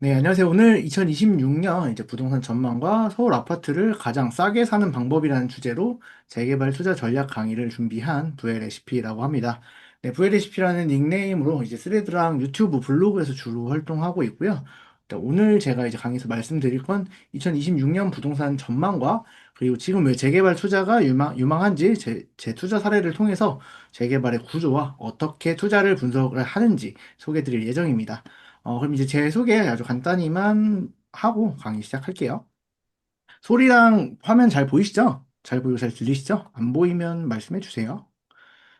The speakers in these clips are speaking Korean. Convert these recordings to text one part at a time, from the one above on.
네, 안녕하세요. 오늘 2026년 이제 부동산 전망과 서울 아파트를 가장 싸게 사는 방법이라는 주제로 재개발 투자 전략 강의를 준비한 부의 레시피라고 합니다. 네, 부의 레시피라는 닉네임으로 이제 스레드랑 유튜브 블로그에서 주로 활동하고 있고요. 네, 오늘 제가 이제 강의에서 말씀드릴 건 2026년 부동산 전망과 그리고 지금 왜 재개발 투자가 유망한지 제 투자 사례를 통해서 재개발의 구조와 어떻게 투자를 분석을 하는지 소개해 드릴 예정입니다. 그럼 이제 제 소개 아주 간단히만 하고 강의 시작할게요. 소리랑 화면 잘 보이시죠? 잘 보이고 잘 들리시죠? 안 보이면 말씀해 주세요.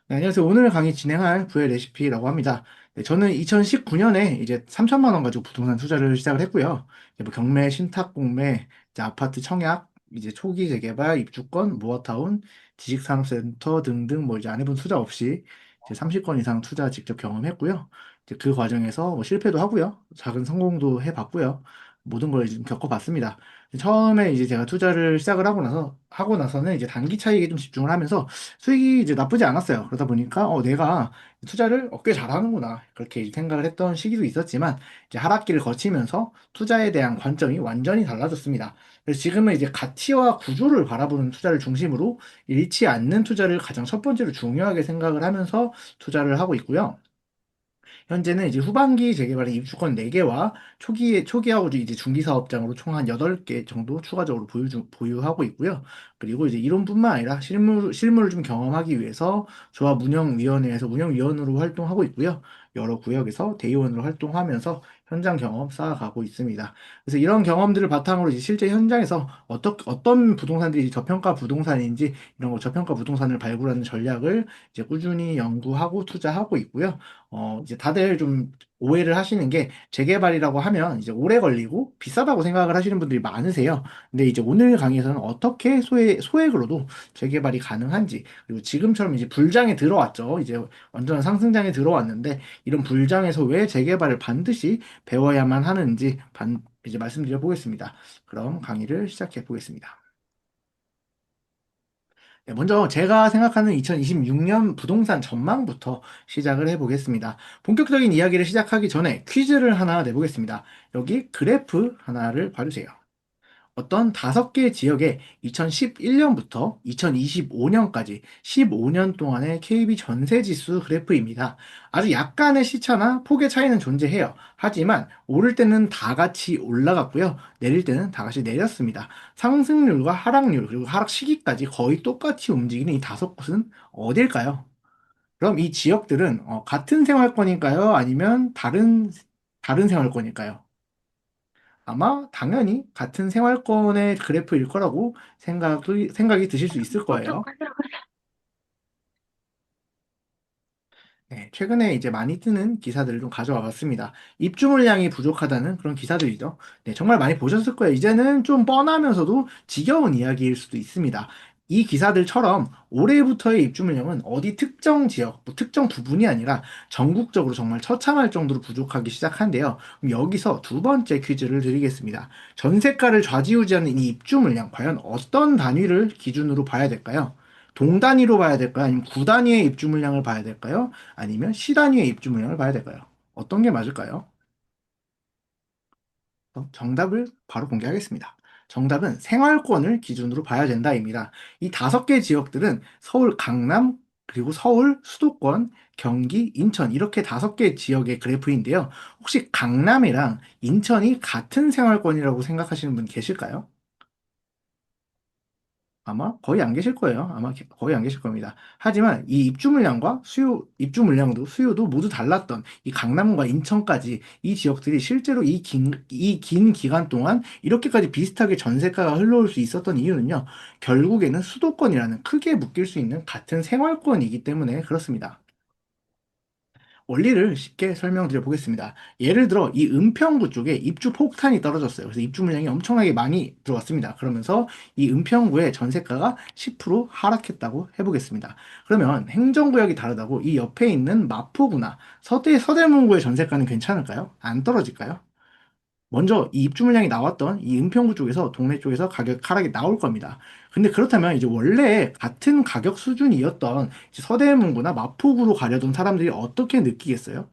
네, 안녕하세요. 오늘 강의 진행할 부의 레시피라고 합니다. 네, 저는 2019년에 이제 3천만 원 가지고 부동산 투자를 시작을 했고요. 이제 뭐 경매, 신탁 공매, 이제 아파트 청약, 이제 초기 재개발, 입주권, 모아타운, 지식산업센터 등등 뭐 이제 안 해본 투자 없이 이제 30건 이상 투자 직접 경험했고요. 이제 그 과정에서 뭐 실패도 하고요. 작은 성공도 해봤고요. 모든 걸 좀 겪어봤습니다. 처음에 이제 제가 투자를 시작을 하고 나서는 이제 단기 차익에 좀 집중을 하면서 수익이 이제 나쁘지 않았어요. 그러다 보니까 내가 투자를 꽤 잘하는구나 그렇게 이제 생각을 했던 시기도 있었지만 이제 하락기를 거치면서 투자에 대한 관점이 완전히 달라졌습니다. 그래서 지금은 이제 가치와 구조를 바라보는 투자를 중심으로 잃지 않는 투자를 가장 첫 번째로 중요하게 생각을 하면서 투자를 하고 있고요. 현재는 이제 후반기 재개발의 입주권 4개와 초기하고 이제 중기 사업장으로 총 한 8개 정도 추가적으로 보유하고 있고요. 그리고 이제 이론뿐만 아니라 실무를 좀 경험하기 위해서 조합운영위원회에서 운영위원으로 활동하고 있고요. 여러 구역에서 대의원으로 활동하면서 현장 경험 쌓아가고 있습니다. 그래서 이런 경험들을 바탕으로 이제 실제 현장에서 어떤 부동산들이 저평가 부동산인지 이런 거 저평가 부동산을 발굴하는 전략을 이제 꾸준히 연구하고 투자하고 있고요. 이제 다들 좀 오해를 하시는 게 재개발이라고 하면 이제 오래 걸리고 비싸다고 생각을 하시는 분들이 많으세요. 근데 이제 오늘 강의에서는 어떻게 소액으로도 재개발이 가능한지, 그리고 지금처럼 이제 불장에 들어왔죠. 이제 완전한 상승장에 들어왔는데 이런 불장에서 왜 재개발을 반드시 배워야만 하는지 이제 말씀드려 보겠습니다. 그럼 강의를 시작해 보겠습니다. 네, 먼저 제가 생각하는 2026년 부동산 전망부터 시작을 해보겠습니다. 본격적인 이야기를 시작하기 전에 퀴즈를 하나 내보겠습니다. 여기 그래프 하나를 봐주세요. 어떤 5개 지역의 2011년부터 2025년까지 15년 동안의 KB 전세 지수 그래프입니다. 아주 약간의 시차나 폭의 차이는 존재해요. 하지만 오를 때는 다 같이 올라갔고요. 내릴 때는 다 같이 내렸습니다. 상승률과 하락률 그리고 하락 시기까지 거의 똑같이 움직이는 이 5곳은 어딜까요? 그럼 이 지역들은 같은 생활권일까요? 아니면 다른 생활권일까요? 아마 당연히 같은 생활권의 그래프일 거라고 생각이 드실 수 있을 거예요. 네, 최근에 이제 많이 뜨는 기사들을 좀 가져와 봤습니다. 입주 물량이 부족하다는 그런 기사들이죠. 네, 정말 많이 보셨을 거예요. 이제는 좀 뻔하면서도 지겨운 이야기일 수도 있습니다. 이 기사들처럼 올해부터의 입주 물량은 어디 특정 지역, 뭐 특정 부분이 아니라 전국적으로 정말 처참할 정도로 부족하기 시작한데요. 그럼 여기서 두 번째 퀴즈를 드리겠습니다. 전세가를 좌지우지하는 이 입주 물량, 과연 어떤 단위를 기준으로 봐야 될까요? 동 단위로 봐야 될까요? 아니면 구 단위의 입주 물량을 봐야 될까요? 아니면 시 단위의 입주 물량을 봐야 될까요? 어떤 게 맞을까요? 정답을 바로 공개하겠습니다. 정답은 생활권을 기준으로 봐야 된다입니다. 이 5개 지역들은 서울 강남, 그리고 서울 수도권, 경기, 인천 이렇게 5개 지역의 그래프인데요. 혹시 강남이랑 인천이 같은 생활권이라고 생각하시는 분 계실까요? 아마 거의 안 계실 거예요. 거의 안 계실 겁니다. 하지만 이 입주 물량도 수요도 모두 달랐던 이 강남과 인천까지 이 지역들이 실제로 이 긴 기간 동안 이렇게까지 비슷하게 전세가가 흘러올 수 있었던 이유는요. 결국에는 수도권이라는 크게 묶일 수 있는 같은 생활권이기 때문에 그렇습니다. 원리를 쉽게 설명드려 보겠습니다. 예를 들어 이 은평구 쪽에 입주 폭탄이 떨어졌어요. 그래서 입주 물량이 엄청나게 많이 들어왔습니다. 그러면서 이 은평구의 전세가가 10% 하락했다고 해보겠습니다. 그러면 행정구역이 다르다고 이 옆에 있는 마포구나 서대문구의 전세가는 괜찮을까요? 안 떨어질까요? 먼저 이 입주 물량이 나왔던 이 은평구 쪽에서 동네 쪽에서 가격 하락이 나올 겁니다. 근데 그렇다면 이제 원래 같은 가격 수준이었던 이제 서대문구나 마포구로 가려던 사람들이 어떻게 느끼겠어요?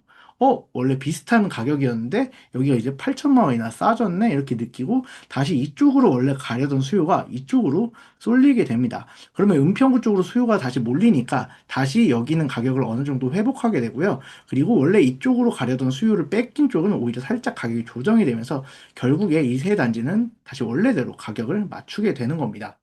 원래 비슷한 가격이었는데 여기가 이제 8천만 원이나 싸졌네 이렇게 느끼고 다시 이쪽으로 원래 가려던 수요가 이쪽으로 쏠리게 됩니다. 그러면 은평구 쪽으로 수요가 다시 몰리니까 다시 여기는 가격을 어느 정도 회복하게 되고요. 그리고 원래 이쪽으로 가려던 수요를 뺏긴 쪽은 오히려 살짝 가격이 조정이 되면서 결국에 이 세 단지는 다시 원래대로 가격을 맞추게 되는 겁니다.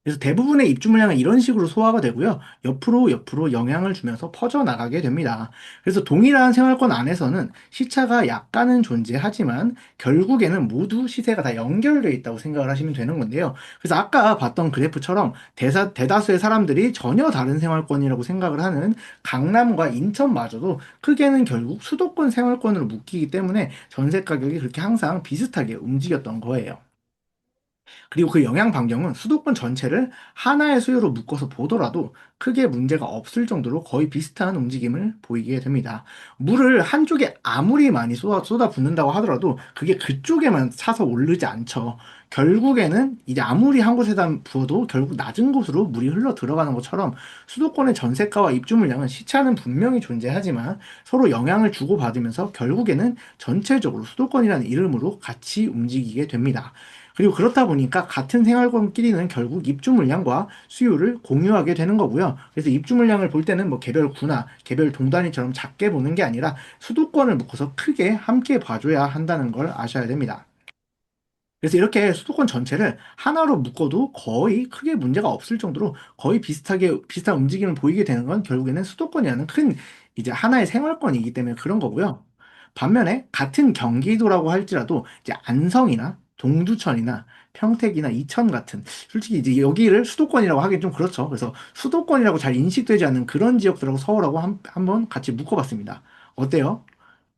그래서 대부분의 입주 물량은 이런 식으로 소화가 되고요. 옆으로 영향을 주면서 퍼져나가게 됩니다. 그래서 동일한 생활권 안에서는 시차가 약간은 존재하지만 결국에는 모두 시세가 다 연결되어 있다고 생각을 하시면 되는 건데요. 그래서 아까 봤던 그래프처럼 대다수의 사람들이 전혀 다른 생활권이라고 생각을 하는 강남과 인천마저도 크게는 결국 수도권 생활권으로 묶이기 때문에 전세 가격이 그렇게 항상 비슷하게 움직였던 거예요. 그리고 그 영향 반경은 수도권 전체를 하나의 수요로 묶어서 보더라도 크게 문제가 없을 정도로 거의 비슷한 움직임을 보이게 됩니다. 물을 한쪽에 아무리 많이 쏟아붓는다고 하더라도 그게 그쪽에만 차서 오르지 않죠. 결국에는 이제 아무리 한 곳에다 부어도 결국 낮은 곳으로 물이 흘러 들어가는 것처럼 수도권의 전세가와 입주 물량은 시차는 분명히 존재하지만 서로 영향을 주고받으면서 결국에는 전체적으로 수도권이라는 이름으로 같이 움직이게 됩니다. 그리고 그렇다 보니까 같은 생활권끼리는 결국 입주 물량과 수요를 공유하게 되는 거고요. 그래서 입주 물량을 볼 때는 뭐 개별 구나 개별 동단위처럼 작게 보는 게 아니라 수도권을 묶어서 크게 함께 봐줘야 한다는 걸 아셔야 됩니다. 그래서 이렇게 수도권 전체를 하나로 묶어도 거의 크게 문제가 없을 정도로 거의 비슷한 움직임을 보이게 되는 건 결국에는 수도권이라는 큰 이제 하나의 생활권이기 때문에 그런 거고요. 반면에 같은 경기도라고 할지라도 이제 안성이나 동두천이나 평택이나 이천 같은 솔직히 이제 여기를 수도권이라고 하긴 좀 그렇죠. 그래서 수도권이라고 잘 인식되지 않는 그런 지역들하고 서울하고 한번 같이 묶어봤습니다. 어때요?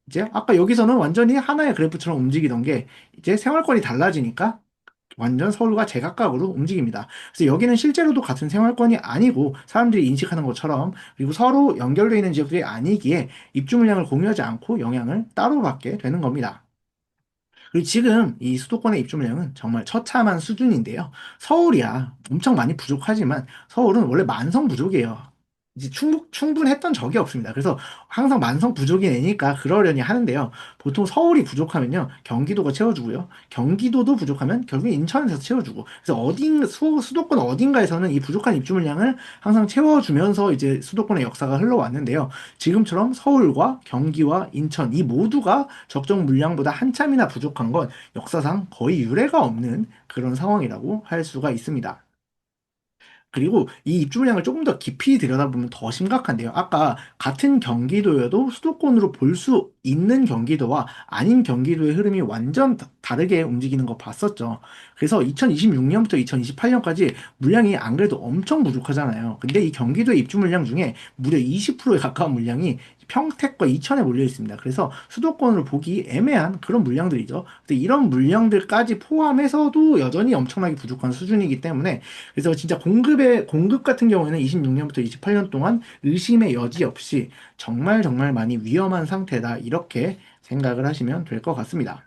이제 아까 여기서는 완전히 하나의 그래프처럼 움직이던 게 이제 생활권이 달라지니까 완전 서울과 제각각으로 움직입니다. 그래서 여기는 실제로도 같은 생활권이 아니고 사람들이 인식하는 것처럼 그리고 서로 연결되어 있는 지역들이 아니기에 입주 물량을 공유하지 않고 영향을 따로 받게 되는 겁니다. 그리고 지금 이 수도권의 입주 물량은 정말 처참한 수준인데요. 서울이야 엄청 많이 부족하지만 서울은 원래 만성 부족이에요. 이제 충분했던 적이 없습니다. 그래서 항상 만성 부족이 되니까 그러려니 하는데요. 보통 서울이 부족하면요. 경기도가 채워주고요. 경기도도 부족하면 결국 인천에서 채워주고. 그래서 수도권 어딘가에서는 이 부족한 입주 물량을 항상 채워주면서 이제 수도권의 역사가 흘러왔는데요. 지금처럼 서울과 경기와 인천 이 모두가 적정 물량보다 한참이나 부족한 건 역사상 거의 유례가 없는 그런 상황이라고 할 수가 있습니다. 그리고 이 입주 물량을 조금 더 깊이 들여다보면 더 심각한데요. 아까 같은 경기도여도 수도권으로 볼 수 있는 경기도와 아닌 경기도의 흐름이 완전 다르게 움직이는 거 봤었죠. 그래서 2026년부터 2028년까지 물량이 안 그래도 엄청 부족하잖아요. 근데 이 경기도의 입주 물량 중에 무려 20%에 가까운 물량이 평택과 이천에 몰려 있습니다. 그래서 수도권으로 보기 애매한 그런 물량들이죠. 근데 이런 물량들까지 포함해서도 여전히 엄청나게 부족한 수준이기 때문에 그래서 진짜 공급 같은 경우에는 26년부터 28년 동안 의심의 여지 없이 정말 정말 많이 위험한 상태다. 이렇게 생각을 하시면 될 것 같습니다.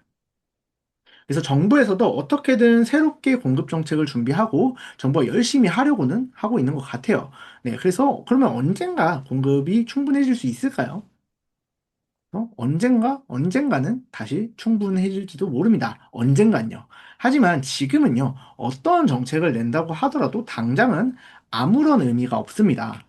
그래서 정부에서도 어떻게든 새롭게 공급 정책을 준비하고 정부가 열심히 하려고는 하고 있는 것 같아요. 네, 그래서 그러면 언젠가 공급이 충분해질 수 있을까요? 언젠가는 다시 충분해질지도 모릅니다. 언젠간요. 하지만 지금은요, 어떤 정책을 낸다고 하더라도 당장은 아무런 의미가 없습니다.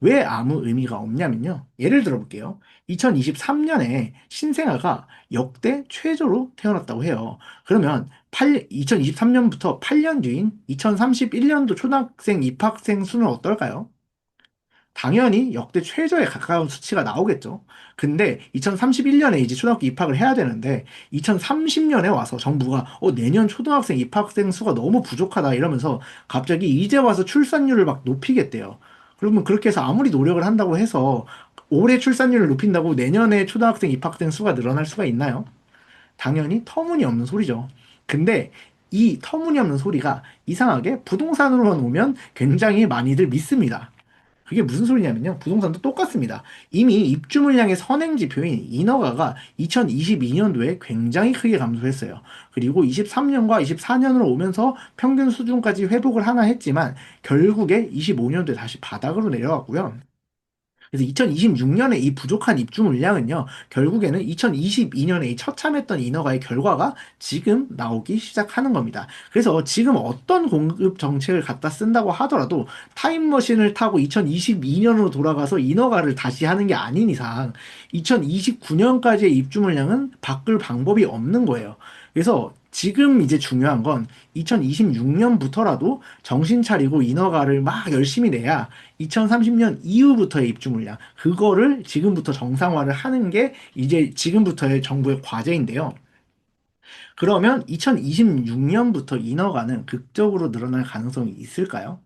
왜 아무 의미가 없냐면요. 예를 들어 볼게요. 2023년에 신생아가 역대 최저로 태어났다고 해요. 그러면 2023년부터 8년 뒤인 2031년도 초등학생 입학생 수는 어떨까요? 당연히 역대 최저에 가까운 수치가 나오겠죠. 근데 2031년에 이제 초등학교 입학을 해야 되는데 2030년에 와서 정부가 내년 초등학생 입학생 수가 너무 부족하다 이러면서 갑자기 이제 와서 출산율을 막 높이겠대요. 그러면 그렇게 해서 아무리 노력을 한다고 해서 올해 출산율을 높인다고 내년에 초등학생 입학생 수가 늘어날 수가 있나요? 당연히 터무니없는 소리죠. 근데 이 터무니없는 소리가 이상하게 부동산으로만 오면 굉장히 많이들 믿습니다. 그게 무슨 소리냐면요. 부동산도 똑같습니다. 이미 입주 물량의 선행 지표인 인허가가 2022년도에 굉장히 크게 감소했어요. 그리고 23년과 24년으로 오면서 평균 수준까지 회복을 하나 했지만 결국에 25년도에 다시 바닥으로 내려왔고요. 그래서 2026년에 이 부족한 입주 물량은요, 결국에는 2022년에 이 처참했던 인허가의 결과가 지금 나오기 시작하는 겁니다. 그래서 지금 어떤 공급 정책을 갖다 쓴다고 하더라도 타임머신을 타고 2022년으로 돌아가서 인허가를 다시 하는 게 아닌 이상 2029년까지의 입주 물량은 바꿀 방법이 없는 거예요. 그래서 지금 이제 중요한 건 2026년부터라도 정신 차리고 인허가를 막 열심히 내야 2030년 이후부터의 입주 물량, 그거를 지금부터 정상화를 하는 게 이제 지금부터의 정부의 과제인데요. 그러면 2026년부터 인허가는 극적으로 늘어날 가능성이 있을까요?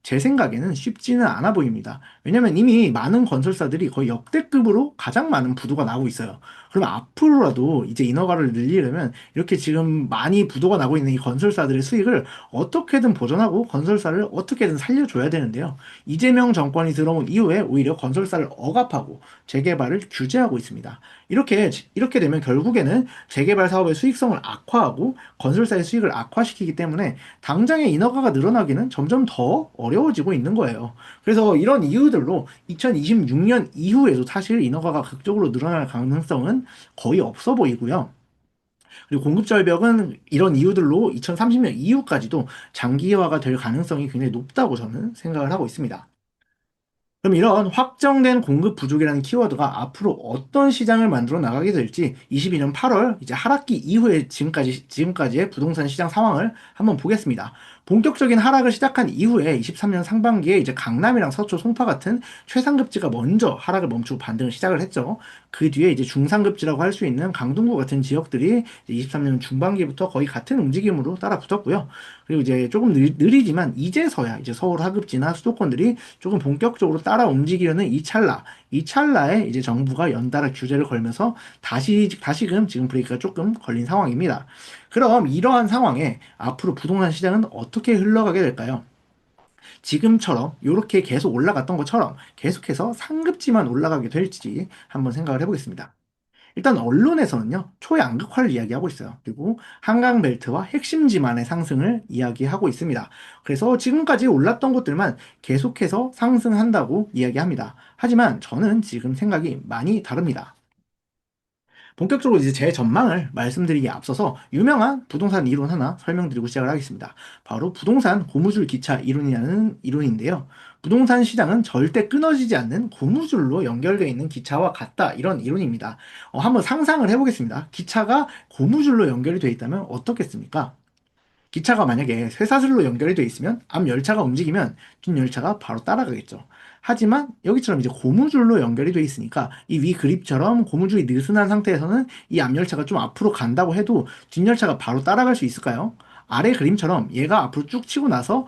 제 생각에는 쉽지는 않아 보입니다. 왜냐면 이미 많은 건설사들이 거의 역대급으로 가장 많은 부도가 나고 있어요. 그러면 앞으로라도 이제 인허가를 늘리려면 이렇게 지금 많이 부도가 나고 있는 이 건설사들의 수익을 어떻게든 보전하고 건설사를 어떻게든 살려줘야 되는데요. 이재명 정권이 들어온 이후에 오히려 건설사를 억압하고 재개발을 규제하고 있습니다. 이렇게 되면 결국에는 재개발 사업의 수익성을 악화하고 건설사의 수익을 악화시키기 때문에 당장의 인허가가 늘어나기는 점점 더 어려워지고 있는 거예요. 그래서 이런 이유들로 2026년 이후에도 사실 인허가가 극적으로 늘어날 가능성은 거의 없어 보이고요. 그리고 공급 절벽은 이런 이유들로 2030년 이후까지도 장기화가 될 가능성이 굉장히 높다고 저는 생각을 하고 있습니다. 그럼 이런 확정된 공급 부족이라는 키워드가 앞으로 어떤 시장을 만들어 나가게 될지 22년 8월 이제 하락기 이후에 지금까지의 부동산 시장 상황을 한번 보겠습니다. 본격적인 하락을 시작한 이후에 23년 상반기에 이제 강남이랑 서초, 송파 같은 최상급지가 먼저 하락을 멈추고 반등을 시작을 했죠. 그 뒤에 이제 중상급지라고 할 수 있는 강동구 같은 지역들이 23년 중반기부터 거의 같은 움직임으로 따라 붙었고요. 그리고 이제 조금 느리지만 이제서야 이제 서울 하급지나 수도권들이 조금 본격적으로 따라 움직이려는 이 찰나에 이제 정부가 연달아 규제를 걸면서 다시금 지금 브레이크가 조금 걸린 상황입니다. 그럼 이러한 상황에 앞으로 부동산 시장은 어떻게 흘러가게 될까요? 지금처럼 이렇게 계속 올라갔던 것처럼 계속해서 상급지만 올라가게 될지 한번 생각을 해보겠습니다. 일단 언론에서는요, 초양극화를 이야기하고 있어요. 그리고 한강벨트와 핵심지만의 상승을 이야기하고 있습니다. 그래서 지금까지 올랐던 곳들만 계속해서 상승한다고 이야기합니다. 하지만 저는 지금 생각이 많이 다릅니다. 본격적으로 이제 제 전망을 말씀드리기에 앞서서 유명한 부동산 이론 하나 설명드리고 시작을 하겠습니다. 바로 부동산 고무줄 기차 이론이라는 이론인데요. 부동산 시장은 절대 끊어지지 않는 고무줄로 연결되어 있는 기차와 같다. 이런 이론입니다. 한번 상상을 해보겠습니다. 기차가 고무줄로 연결이 되어 있다면 어떻겠습니까? 기차가 만약에 쇠사슬로 연결이 되어 있으면 앞 열차가 움직이면 뒷 열차가 바로 따라가겠죠. 하지만 여기처럼 이제 고무줄로 연결이 되어 있으니까 이 위 그립처럼 고무줄이 느슨한 상태에서는 이 앞 열차가 좀 앞으로 간다고 해도 뒷 열차가 바로 따라갈 수 있을까요? 아래 그림처럼 얘가 앞으로 쭉 치고 나서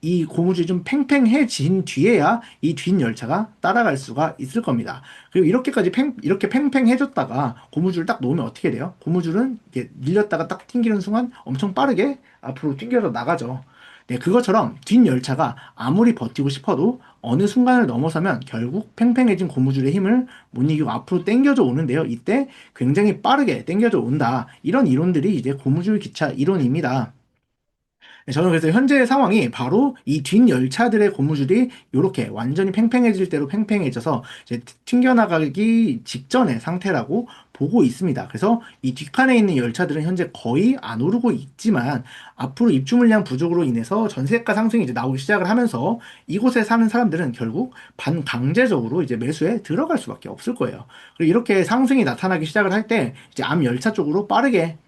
이 고무줄이 좀 팽팽해진 뒤에야 이 뒷 열차가 따라갈 수가 있을 겁니다. 그리고 이렇게 팽팽해졌다가 고무줄을 딱 놓으면 어떻게 돼요? 고무줄은 이렇게 밀렸다가 딱 튕기는 순간 엄청 빠르게 앞으로 튕겨서 나가죠. 네, 그것처럼 뒷 열차가 아무리 버티고 싶어도 어느 순간을 넘어서면 결국 팽팽해진 고무줄의 힘을 못 이기고 앞으로 당겨져 오는데요. 이때 굉장히 빠르게 당겨져 온다. 이런 이론들이 이제 고무줄 기차 이론입니다. 네, 저는 그래서 현재의 상황이 바로 이 뒷 열차들의 고무줄이 이렇게 완전히 팽팽해질 대로 팽팽해져서 이제 튕겨나가기 직전의 상태라고 보고 있습니다. 그래서 이 뒷칸에 있는 열차들은 현재 거의 안 오르고 있지만 앞으로 입주 물량 부족으로 인해서 전세가 상승이 이제 나오기 시작을 하면서 이곳에 사는 사람들은 결국 반강제적으로 이제 매수에 들어갈 수밖에 없을 거예요. 그리고 이렇게 상승이 나타나기 시작을 할 때 이제 앞 열차 쪽으로 빠르게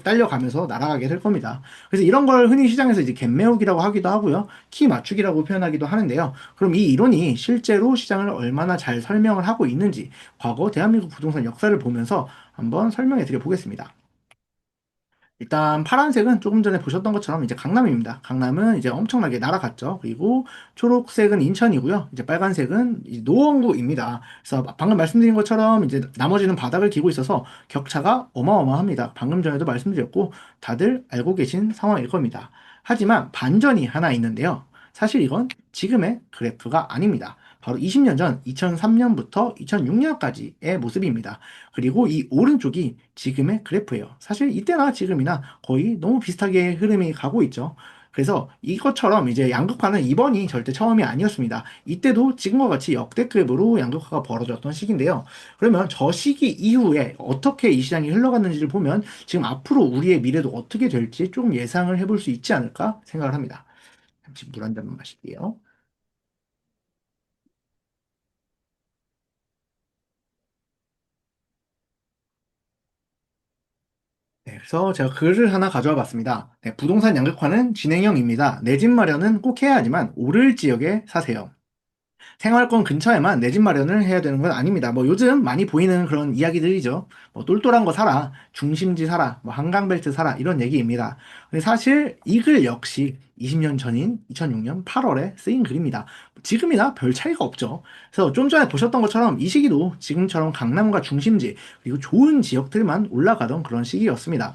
딸려가면서 날아가게 될 겁니다. 그래서 이런 걸 흔히 시장에서 이제 갭매우기라고 하기도 하고요. 키 맞추기라고 표현하기도 하는데요. 그럼 이 이론이 실제로 시장을 얼마나 잘 설명을 하고 있는지 과거 대한민국 부동산 역사를 보면서 한번 설명해 드려 보겠습니다. 일단 파란색은 조금 전에 보셨던 것처럼 이제 강남입니다. 강남은 이제 엄청나게 날아갔죠. 그리고 초록색은 인천이고요. 이제 빨간색은 이제 노원구입니다. 그래서 방금 말씀드린 것처럼 이제 나머지는 바닥을 기고 있어서 격차가 어마어마합니다. 방금 전에도 말씀드렸고 다들 알고 계신 상황일 겁니다. 하지만 반전이 하나 있는데요. 사실 이건 지금의 그래프가 아닙니다. 바로 20년 전 2003년부터 2006년까지의 모습입니다. 그리고 이 오른쪽이 지금의 그래프예요. 사실 이때나 지금이나 거의 너무 비슷하게 흐름이 가고 있죠. 그래서 이것처럼 이제 양극화는 이번이 절대 처음이 아니었습니다. 이때도 지금과 같이 역대급으로 양극화가 벌어졌던 시기인데요. 그러면 저 시기 이후에 어떻게 이 시장이 흘러갔는지를 보면 지금 앞으로 우리의 미래도 어떻게 될지 좀 예상을 해볼 수 있지 않을까 생각을 합니다. 잠시 물 한 잔만 마실게요. 네, 그래서 제가 글을 하나 가져와 봤습니다. 네, 부동산 양극화는 진행형입니다. 내 집 마련은 꼭 해야 하지만 오를 지역에 사세요. 생활권 근처에만 내 집 마련을 해야 되는 건 아닙니다. 뭐 요즘 많이 보이는 그런 이야기들이죠. 뭐 똘똘한 거 사라, 중심지 사라, 뭐 한강벨트 사라 이런 얘기입니다. 근데 사실 이 글 역시 20년 전인 2006년 8월에 쓰인 글입니다. 지금이나 별 차이가 없죠. 그래서 좀 전에 보셨던 것처럼 이 시기도 지금처럼 강남과 중심지 그리고 좋은 지역들만 올라가던 그런 시기였습니다.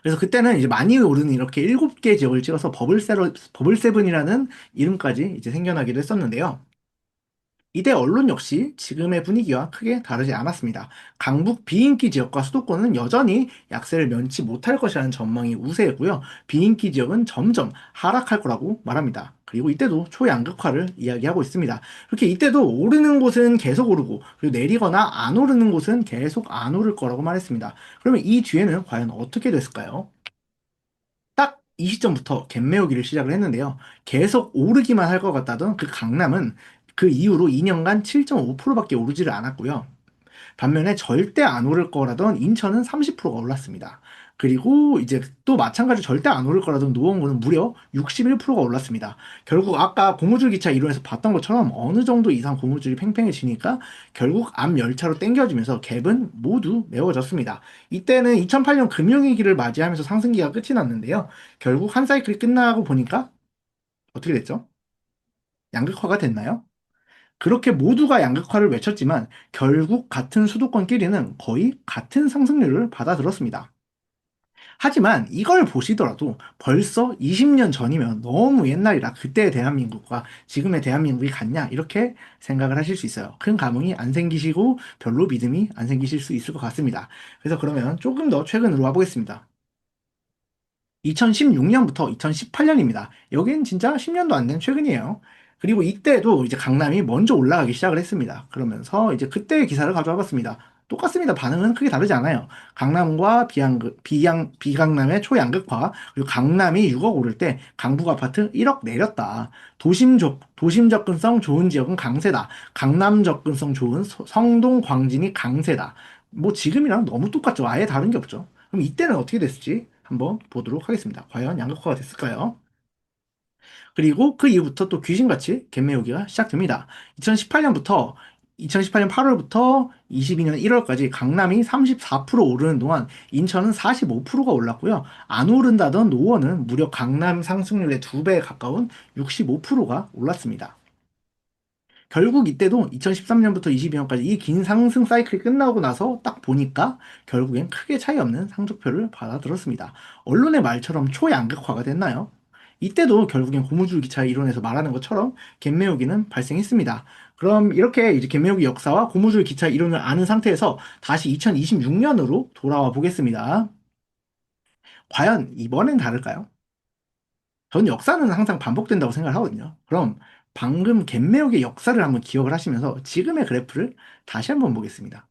그래서 그때는 이제 많이 오르는 이렇게 7개 지역을 찍어서 버블세븐이라는 이름까지 이제 생겨나기도 했었는데요. 이대 언론 역시 지금의 분위기와 크게 다르지 않았습니다. 강북 비인기 지역과 수도권은 여전히 약세를 면치 못할 것이라는 전망이 우세했고요. 비인기 지역은 점점 하락할 거라고 말합니다. 그리고 이때도 초양극화를 이야기하고 있습니다. 그렇게 이때도 오르는 곳은 계속 오르고 그리고 내리거나 안 오르는 곳은 계속 안 오를 거라고 말했습니다. 그러면 이 뒤에는 과연 어떻게 됐을까요? 딱 이 시점부터 갭매우기를 시작을 했는데요. 계속 오르기만 할 것 같다던 그 강남은 그 이후로 2년간 7.5%밖에 오르지를 않았고요. 반면에 절대 안 오를 거라던 인천은 30%가 올랐습니다. 그리고 이제 또 마찬가지로 절대 안 오를 거라던 노원구는 무려 61%가 올랐습니다. 결국 아까 고무줄 기차 이론에서 봤던 것처럼 어느 정도 이상 고무줄이 팽팽해지니까 결국 앞 열차로 당겨지면서 갭은 모두 메워졌습니다. 이때는 2008년 금융위기를 맞이하면서 상승기가 끝이 났는데요. 결국 한 사이클이 끝나고 보니까 어떻게 됐죠? 양극화가 됐나요? 그렇게 모두가 양극화를 외쳤지만 결국 같은 수도권끼리는 거의 같은 상승률을 받아들었습니다. 하지만 이걸 보시더라도 벌써 20년 전이면 너무 옛날이라 그때의 대한민국과 지금의 대한민국이 같냐 이렇게 생각을 하실 수 있어요. 큰 감흥이 안 생기시고 별로 믿음이 안 생기실 수 있을 것 같습니다. 그래서 그러면 조금 더 최근으로 와보겠습니다. 2016년부터 2018년입니다. 여긴 진짜 10년도 안 된 최근이에요. 그리고 이때도 이제 강남이 먼저 올라가기 시작을 했습니다. 그러면서 이제 그때의 기사를 가져와 봤습니다. 똑같습니다. 반응은 크게 다르지 않아요. 강남과 비강남의 초양극화, 그리고 강남이 6억 오를 때 강북 아파트 1억 내렸다. 도심 접근성 좋은 지역은 강세다. 강남 접근성 좋은 성동, 광진이 강세다. 뭐 지금이랑 너무 똑같죠. 아예 다른 게 없죠. 그럼 이때는 어떻게 됐을지 한번 보도록 하겠습니다. 과연 양극화가 됐을까요? 그리고 그 이후부터 또 귀신같이 갭매우기가 시작됩니다. 2018년 8월부터 22년 1월까지 강남이 34% 오르는 동안 인천은 45%가 올랐고요. 안 오른다던 노원은 무려 강남 상승률의 2배에 가까운 65%가 올랐습니다. 결국 이때도 2013년부터 22년까지 이 긴 상승 사이클이 끝나고 나서 딱 보니까 결국엔 크게 차이 없는 상승표를 받아들었습니다. 언론의 말처럼 초양극화가 됐나요? 이때도 결국엔 고무줄 기차 이론에서 말하는 것처럼 갭매우기는 발생했습니다. 그럼 이렇게 이제 갭매우기 역사와 고무줄 기차 이론을 아는 상태에서 다시 2026년으로 돌아와 보겠습니다. 과연 이번엔 다를까요? 전 역사는 항상 반복된다고 생각을 하거든요. 그럼 방금 갭매혹의 역사를 한번 기억을 하시면서 지금의 그래프를 다시 한번 보겠습니다.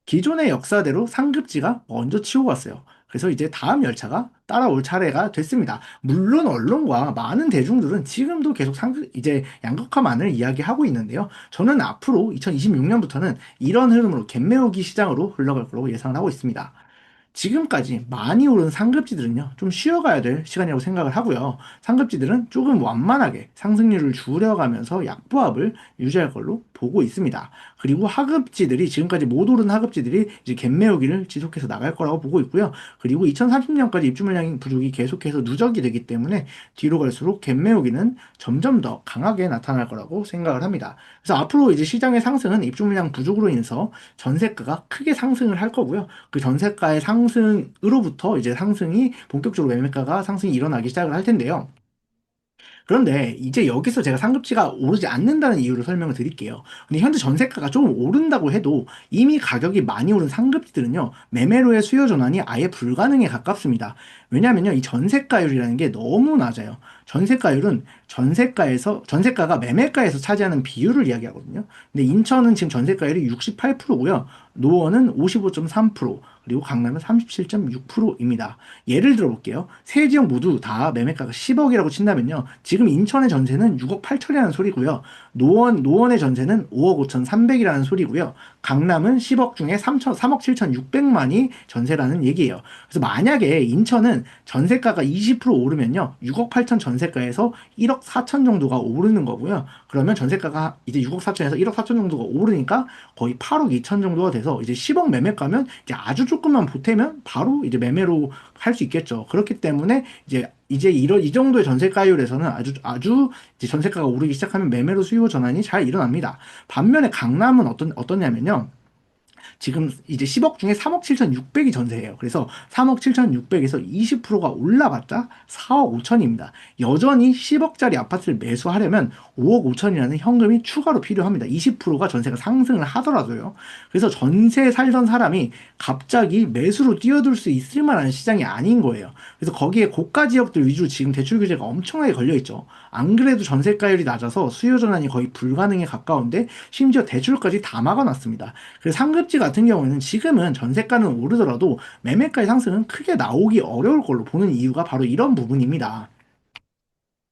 기존의 역사대로 상급지가 먼저 치고 갔어요. 그래서 이제 다음 열차가 따라올 차례가 됐습니다. 물론 언론과 많은 대중들은 지금도 계속 이제 양극화만을 이야기하고 있는데요. 저는 앞으로 2026년부터는 이런 흐름으로 갭매우기 시장으로 흘러갈 거라고 예상을 하고 있습니다. 지금까지 많이 오른 상급지들은요, 좀 쉬어가야 될 시간이라고 생각을 하고요. 상급지들은 조금 완만하게 상승률을 줄여가면서 약보합을 유지할 걸로 보고 있습니다. 그리고 하급지들이, 지금까지 못 오른 하급지들이 이제 갭매우기를 지속해서 나갈 거라고 보고 있고요. 그리고 2030년까지 입주 물량 부족이 계속해서 누적이 되기 때문에 뒤로 갈수록 갭매우기는 점점 더 강하게 나타날 거라고 생각을 합니다. 그래서 앞으로 이제 시장의 상승은 입주 물량 부족으로 인해서 전세가가 크게 상승을 할 거고요. 그 전세가의 상승으로부터 이제 상승이 본격적으로 매매가가 상승이 일어나기 시작을 할 텐데요. 그런데 이제 여기서 제가 상급지가 오르지 않는다는 이유를 설명을 드릴게요. 근데 현재 전세가가 좀 오른다고 해도 이미 가격이 많이 오른 상급지들은요, 매매로의 수요 전환이 아예 불가능에 가깝습니다. 왜냐하면요, 이 전세가율이라는 게 너무 낮아요. 전세가율은 전세가가 매매가에서 차지하는 비율을 이야기하거든요. 근데 인천은 지금 전세가율이 68%고요. 노원은 55.3%, 그리고 강남은 37.6%입니다. 예를 들어 볼게요. 세 지역 모두 다 매매가가 10억이라고 친다면요. 지금 인천의 전세는 6억 8천이라는 소리고요. 노원의 전세는 5억 5천 3백이라는 소리고요. 강남은 10억 중에 3억 7천 6백만이 전세라는 얘기예요. 그래서 만약에 인천은 전세가가 20% 오르면요. 6억 8천 전세가에서 1억 4천 정도가 오르는 거고요. 그러면 전세가가 이제 6억 4천에서 1억 4천 정도가 오르니까 거의 8억 2천 정도가 돼서 이제 10억 매매가면 이제 아주 조금만 보태면 바로 이제 매매로 할 수 있겠죠. 그렇기 때문에 이제 이 정도의 전세가율에서는 아주 이제 전세가가 오르기 시작하면 매매로 수요 전환이 잘 일어납니다. 반면에 강남은 어떠냐면요. 지금 이제 10억 중에 3억 7천 6백이 전세예요. 그래서 3억 7천 6백에서 20%가 올라봤자 4억 5천입니다. 여전히 10억짜리 아파트를 매수하려면 5억 5천이라는 현금이 추가로 필요합니다. 20%가 전세가 상승을 하더라도요. 그래서 전세 살던 사람이 갑자기 매수로 뛰어들 수 있을 만한 시장이 아닌 거예요. 그래서 거기에 고가 지역들 위주로 지금 대출 규제가 엄청나게 걸려 있죠. 안 그래도 전세가율이 낮아서 수요 전환이 거의 불가능에 가까운데 심지어 대출까지 다 막아놨습니다. 그래서 상급지 같은 경우에는 지금은 전세가는 오르더라도 매매가의 상승은 크게 나오기 어려울 걸로 보는 이유가 바로 이런 부분입니다.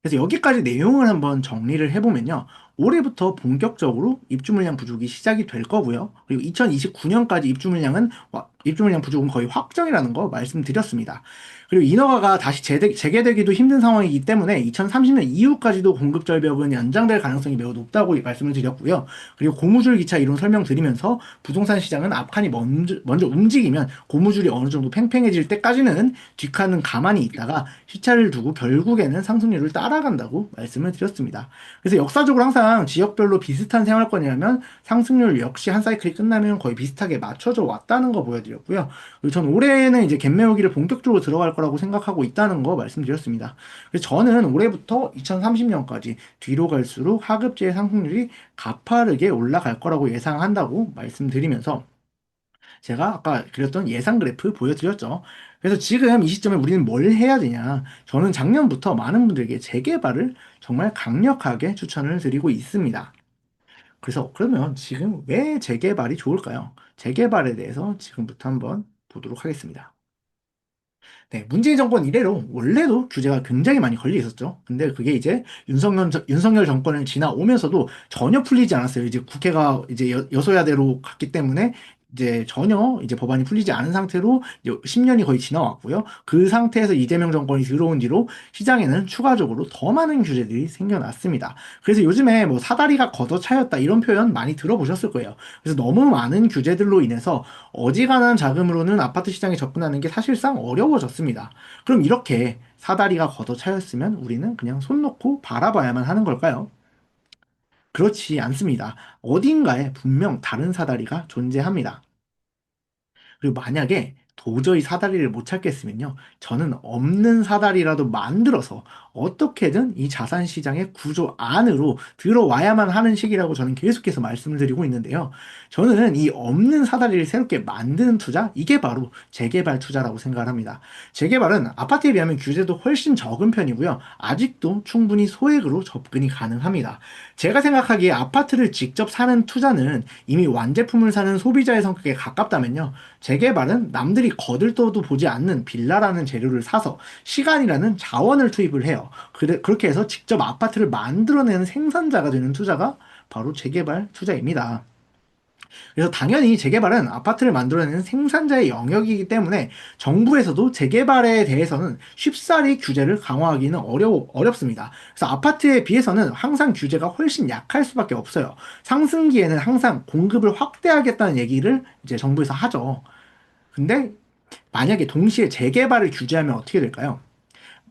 그래서 여기까지 내용을 한번 정리를 해보면요. 올해부터 본격적으로 입주 물량 부족이 시작이 될 거고요. 그리고 2029년까지 입주 물량 부족은 거의 확정이라는 거 말씀드렸습니다. 그리고 인허가가 다시 재개되기도 힘든 상황이기 때문에 2030년 이후까지도 공급 절벽은 연장될 가능성이 매우 높다고 말씀을 드렸고요. 그리고 고무줄 기차 이론 설명드리면서 부동산 시장은 앞칸이 먼저 움직이면 고무줄이 어느 정도 팽팽해질 때까지는 뒷칸은 가만히 있다가 시차를 두고 결국에는 상승률을 따라간다고 말씀을 드렸습니다. 그래서 역사적으로 항상 지역별로 비슷한 생활권이라면 상승률 역시 한 사이클이 끝나면 거의 비슷하게 맞춰져 왔다는 거 보여드렸고요. 그리고 전 올해는 이제 갭 메우기를 본격적으로 들어갈 거라고 생각하고 있다는 거 말씀드렸습니다. 그래서 저는 올해부터 2030년까지 뒤로 갈수록 하급지의 상승률이 가파르게 올라갈 거라고 예상한다고 말씀드리면서 제가 아까 그렸던 예상 그래프 보여드렸죠. 그래서 지금 이 시점에 우리는 뭘 해야 되냐? 저는 작년부터 많은 분들에게 재개발을 정말 강력하게 추천을 드리고 있습니다. 그래서 그러면 지금 왜 재개발이 좋을까요? 재개발에 대해서 지금부터 한번 보도록 하겠습니다. 네, 문재인 정권 이래로 원래도 규제가 굉장히 많이 걸려 있었죠. 근데 그게 이제 윤석열 정권을 지나오면서도 전혀 풀리지 않았어요. 이제 국회가 이제 여소야대로 갔기 때문에 이제 전혀 이제 법안이 풀리지 않은 상태로 이제 10년이 거의 지나왔고요. 그 상태에서 이재명 정권이 들어온 뒤로 시장에는 추가적으로 더 많은 규제들이 생겨났습니다. 그래서 요즘에 뭐 사다리가 걷어차였다 이런 표현 많이 들어보셨을 거예요. 그래서 너무 많은 규제들로 인해서 어지간한 자금으로는 아파트 시장에 접근하는 게 사실상 어려워졌습니다. 그럼 이렇게 사다리가 걷어차였으면 우리는 그냥 손 놓고 바라봐야만 하는 걸까요? 그렇지 않습니다. 어딘가에 분명 다른 사다리가 존재합니다. 그리고 만약에 도저히 사다리를 못 찾겠으면요. 저는 없는 사다리라도 만들어서 어떻게든 이 자산 시장의 구조 안으로 들어와야만 하는 시기라고 저는 계속해서 말씀을 드리고 있는데요. 저는 이 없는 사다리를 새롭게 만드는 투자, 이게 바로 재개발 투자라고 생각을 합니다. 재개발은 아파트에 비하면 규제도 훨씬 적은 편이고요. 아직도 충분히 소액으로 접근이 가능합니다. 제가 생각하기에 아파트를 직접 사는 투자는 이미 완제품을 사는 소비자의 성격에 가깝다면요. 재개발은 남들이 거들떠도 보지 않는 빌라라는 재료를 사서 시간이라는 자원을 투입을 해요. 그렇게 해서 직접 아파트를 만들어내는 생산자가 되는 투자가 바로 재개발 투자입니다. 그래서 당연히 재개발은 아파트를 만들어내는 생산자의 영역이기 때문에 정부에서도 재개발에 대해서는 쉽사리 규제를 강화하기는 어렵습니다. 그래서 아파트에 비해서는 항상 규제가 훨씬 약할 수밖에 없어요. 상승기에는 항상 공급을 확대하겠다는 얘기를 이제 정부에서 하죠. 근데 만약에 동시에 재개발을 규제하면 어떻게 될까요?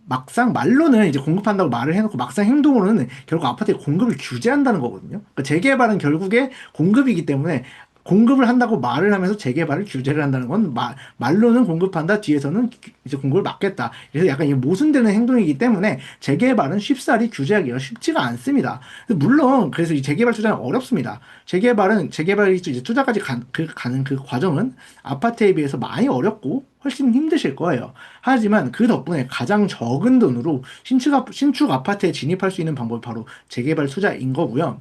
막상 말로는 이제 공급한다고 말을 해놓고 막상 행동으로는 결국 아파트의 공급을 규제한다는 거거든요. 그러니까 재개발은 결국에 공급이기 때문에 공급을 한다고 말을 하면서 재개발을 규제를 한다는 건 말로는 공급한다, 뒤에서는 이제 공급을 막겠다. 그래서 약간 이 모순되는 행동이기 때문에 재개발은 쉽사리 규제하기가 쉽지가 않습니다. 물론 그래서 이 재개발 투자는 어렵습니다. 재개발이 이제 투자까지 가는 그 과정은 아파트에 비해서 많이 어렵고 훨씬 힘드실 거예요. 하지만 그 덕분에 가장 적은 돈으로 신축 아파트에 진입할 수 있는 방법이 바로 재개발 투자인 거고요.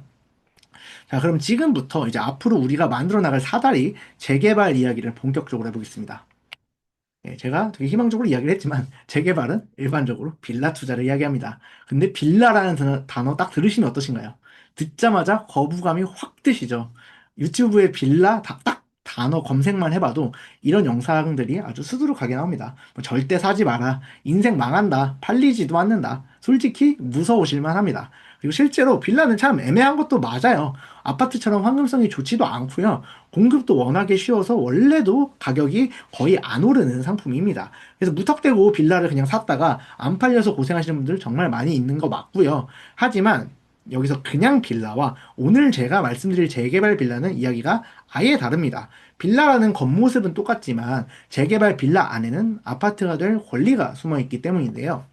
자, 그럼 지금부터 이제 앞으로 우리가 만들어 나갈 사다리 재개발 이야기를 본격적으로 해보겠습니다. 예, 제가 되게 희망적으로 이야기를 했지만 재개발은 일반적으로 빌라 투자를 이야기합니다. 근데 빌라라는 단어 딱 들으시면 어떠신가요? 듣자마자 거부감이 확 드시죠? 유튜브에 빌라 딱 단어 검색만 해봐도 이런 영상들이 아주 수두룩하게 나옵니다. 뭐 절대 사지 마라. 인생 망한다. 팔리지도 않는다. 솔직히 무서우실만 합니다. 그리고 실제로 빌라는 참 애매한 것도 맞아요. 아파트처럼 황금성이 좋지도 않고요. 공급도 워낙에 쉬워서 원래도 가격이 거의 안 오르는 상품입니다. 그래서 무턱대고 빌라를 그냥 샀다가 안 팔려서 고생하시는 분들 정말 많이 있는 거 맞고요. 하지만 여기서 그냥 빌라와 오늘 제가 말씀드릴 재개발 빌라는 이야기가 아예 다릅니다. 빌라라는 겉모습은 똑같지만 재개발 빌라 안에는 아파트가 될 권리가 숨어 있기 때문인데요.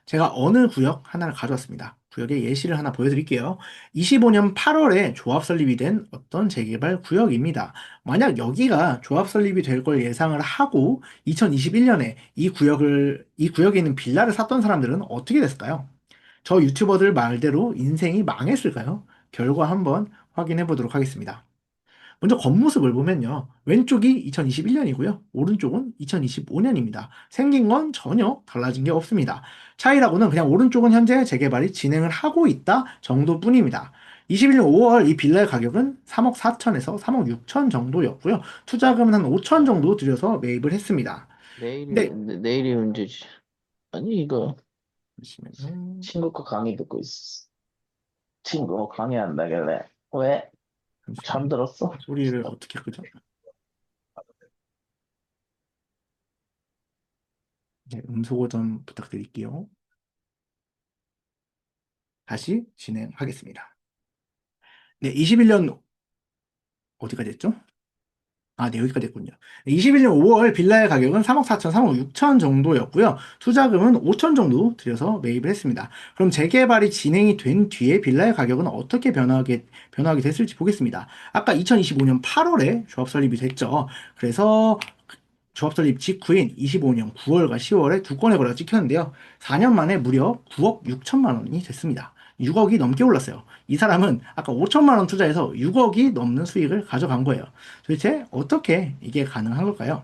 제가 어느 구역 하나를 가져왔습니다. 구역의 예시를 하나 보여드릴게요. 25년 8월에 조합 설립이 된 어떤 재개발 구역입니다. 만약 여기가 조합 설립이 될 걸 예상을 하고 2021년에 이 구역에 있는 빌라를 샀던 사람들은 어떻게 됐을까요? 저 유튜버들 말대로 인생이 망했을까요? 결과 한번 확인해 보도록 하겠습니다. 먼저 겉모습을 보면요. 왼쪽이 2021년이고요. 오른쪽은 2025년입니다. 생긴 건 전혀 달라진 게 없습니다. 차이라고는 그냥 오른쪽은 현재 재개발이 진행을 하고 있다 정도뿐입니다. 21년 5월 이 빌라의 가격은 3억 4천에서 3억 6천 정도였고요. 투자금은 한 5천 정도 들여서 매입을 했습니다. 근데 내일이 문제지. 아니, 이거, 보시면요. 친구 거 강의 듣고 있어. 친구 강의한다길래. 왜? 잠시만요. 잠들었어? 소리를 어떻게 끄죠? 네, 음소거 좀 부탁드릴게요. 다시 진행하겠습니다. 네, 21년 어디까지 했죠? 아, 네, 여기까지 했군요. 21년 5월 빌라의 가격은 3억 4천, 3억 6천 정도였고요. 투자금은 5천 정도 들여서 매입을 했습니다. 그럼 재개발이 진행이 된 뒤에 빌라의 가격은 어떻게 변화하게 됐을지 보겠습니다. 아까 2025년 8월에 조합 설립이 됐죠. 그래서 조합 설립 직후인 25년 9월과 10월에 두 건의 거래가 찍혔는데요. 4년 만에 무려 9억 6천만 원이 됐습니다. 6억이 넘게 올랐어요. 이 사람은 아까 5천만 원 투자해서 6억이 넘는 수익을 가져간 거예요. 도대체 어떻게 이게 가능한 걸까요?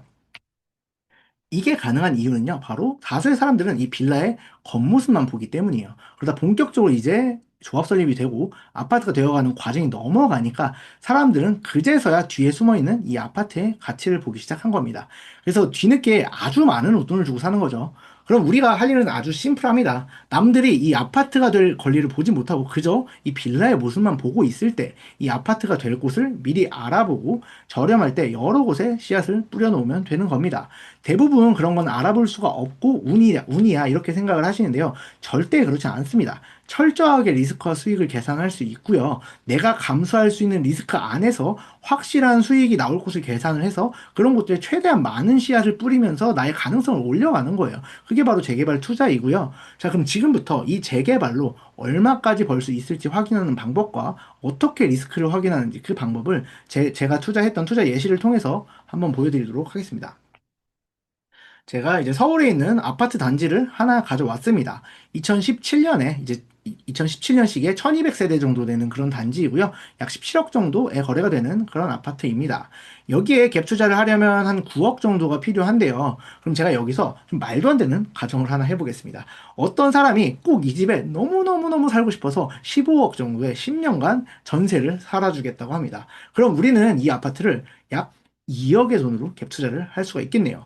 이게 가능한 이유는요, 바로 다수의 사람들은 이 빌라의 겉모습만 보기 때문이에요. 그러다 본격적으로 이제 조합 설립이 되고 아파트가 되어가는 과정이 넘어가니까 사람들은 그제서야 뒤에 숨어 있는 이 아파트의 가치를 보기 시작한 겁니다. 그래서 뒤늦게 아주 많은 돈을 주고 사는 거죠. 그럼 우리가 할 일은 아주 심플합니다. 남들이 이 아파트가 될 권리를 보지 못하고 그저 이 빌라의 모습만 보고 있을 때 이 아파트가 될 곳을 미리 알아보고 저렴할 때 여러 곳에 씨앗을 뿌려놓으면 되는 겁니다. 대부분 그런 건 알아볼 수가 없고 운이야 이렇게 생각을 하시는데요. 절대 그렇지 않습니다. 철저하게 리스크와 수익을 계산할 수 있고요. 내가 감수할 수 있는 리스크 안에서 확실한 수익이 나올 곳을 계산을 해서 그런 곳들에 최대한 많은 씨앗을 뿌리면서 나의 가능성을 올려가는 거예요. 그게 바로 재개발 투자이고요. 자, 그럼 지금부터 이 재개발로 얼마까지 벌 수 있을지 확인하는 방법과 어떻게 리스크를 확인하는지 그 방법을 제가 투자했던 투자 예시를 통해서 한번 보여드리도록 하겠습니다. 제가 이제 서울에 있는 아파트 단지를 하나 가져왔습니다. 2017년에 이제 2017년식에 1200세대 정도 되는 그런 단지이고요. 약 17억 정도의 거래가 되는 그런 아파트입니다. 여기에 갭 투자를 하려면 한 9억 정도가 필요한데요. 그럼 제가 여기서 좀 말도 안 되는 가정을 하나 해보겠습니다. 어떤 사람이 꼭 이 집에 너무너무너무 살고 싶어서 15억 정도의 10년간 전세를 살아주겠다고 합니다. 그럼 우리는 이 아파트를 약 2억의 돈으로 갭 투자를 할 수가 있겠네요.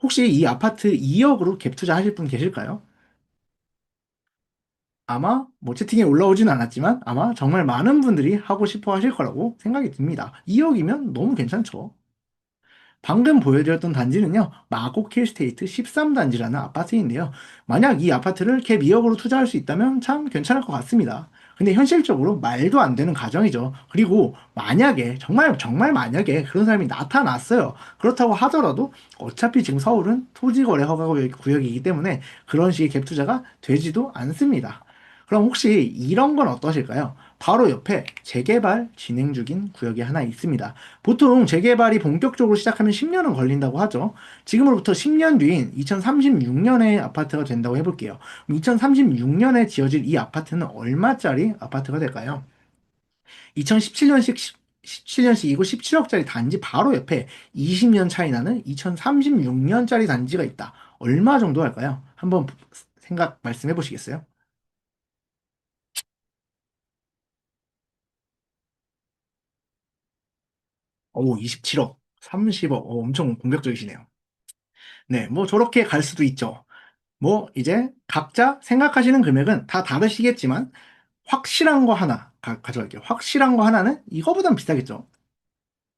혹시 이 아파트 2억으로 갭 투자하실 분 계실까요? 아마 뭐 채팅에 올라오진 않았지만 아마 정말 많은 분들이 하고 싶어 하실 거라고 생각이 듭니다. 2억이면 너무 괜찮죠. 방금 보여드렸던 단지는요, 마곡 힐스테이트 13단지라는 아파트인데요. 만약 이 아파트를 갭 2억으로 투자할 수 있다면 참 괜찮을 것 같습니다. 근데 현실적으로 말도 안 되는 가정이죠. 그리고 만약에, 정말, 정말 만약에 그런 사람이 나타났어요. 그렇다고 하더라도 어차피 지금 서울은 토지거래 허가 구역이기 때문에 그런 식의 갭 투자가 되지도 않습니다. 그럼 혹시 이런 건 어떠실까요? 바로 옆에 재개발 진행 중인 구역이 하나 있습니다. 보통 재개발이 본격적으로 시작하면 10년은 걸린다고 하죠. 지금으로부터 10년 뒤인 2036년에 아파트가 된다고 해볼게요. 2036년에 지어질 이 아파트는 얼마짜리 아파트가 될까요? 2017년식 17년식이고 17억짜리 단지 바로 옆에 20년 차이 나는 2036년짜리 단지가 있다. 얼마 정도 할까요? 한번 생각 말씀해 보시겠어요? 오, 27억, 30억, 엄청 공격적이시네요. 네, 뭐 저렇게 갈 수도 있죠. 뭐 이제 각자 생각하시는 금액은 다 다르시겠지만 확실한 거 하나 가져갈게요. 확실한 거 하나는 이거보단 비싸겠죠.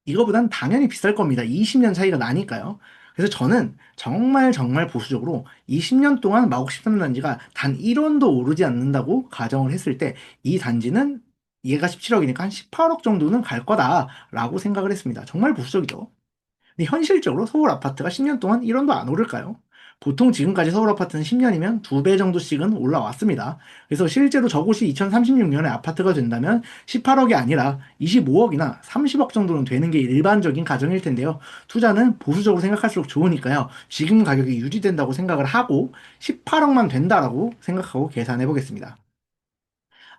이거보단 당연히 비쌀 겁니다. 20년 차이가 나니까요. 그래서 저는 정말 정말 보수적으로 20년 동안 마곡 13년 단지가 단 1원도 오르지 않는다고 가정을 했을 때 이 단지는 얘가 17억이니까 한 18억 정도는 갈 거다라고 생각을 했습니다. 정말 보수적이죠. 근데 현실적으로 서울 아파트가 10년 동안 1원도 안 오를까요? 보통 지금까지 서울 아파트는 10년이면 2배 정도씩은 올라왔습니다. 그래서 실제로 저곳이 2036년에 아파트가 된다면 18억이 아니라 25억이나 30억 정도는 되는 게 일반적인 가정일 텐데요. 투자는 보수적으로 생각할수록 좋으니까요. 지금 가격이 유지된다고 생각을 하고 18억만 된다라고 생각하고 계산해 보겠습니다.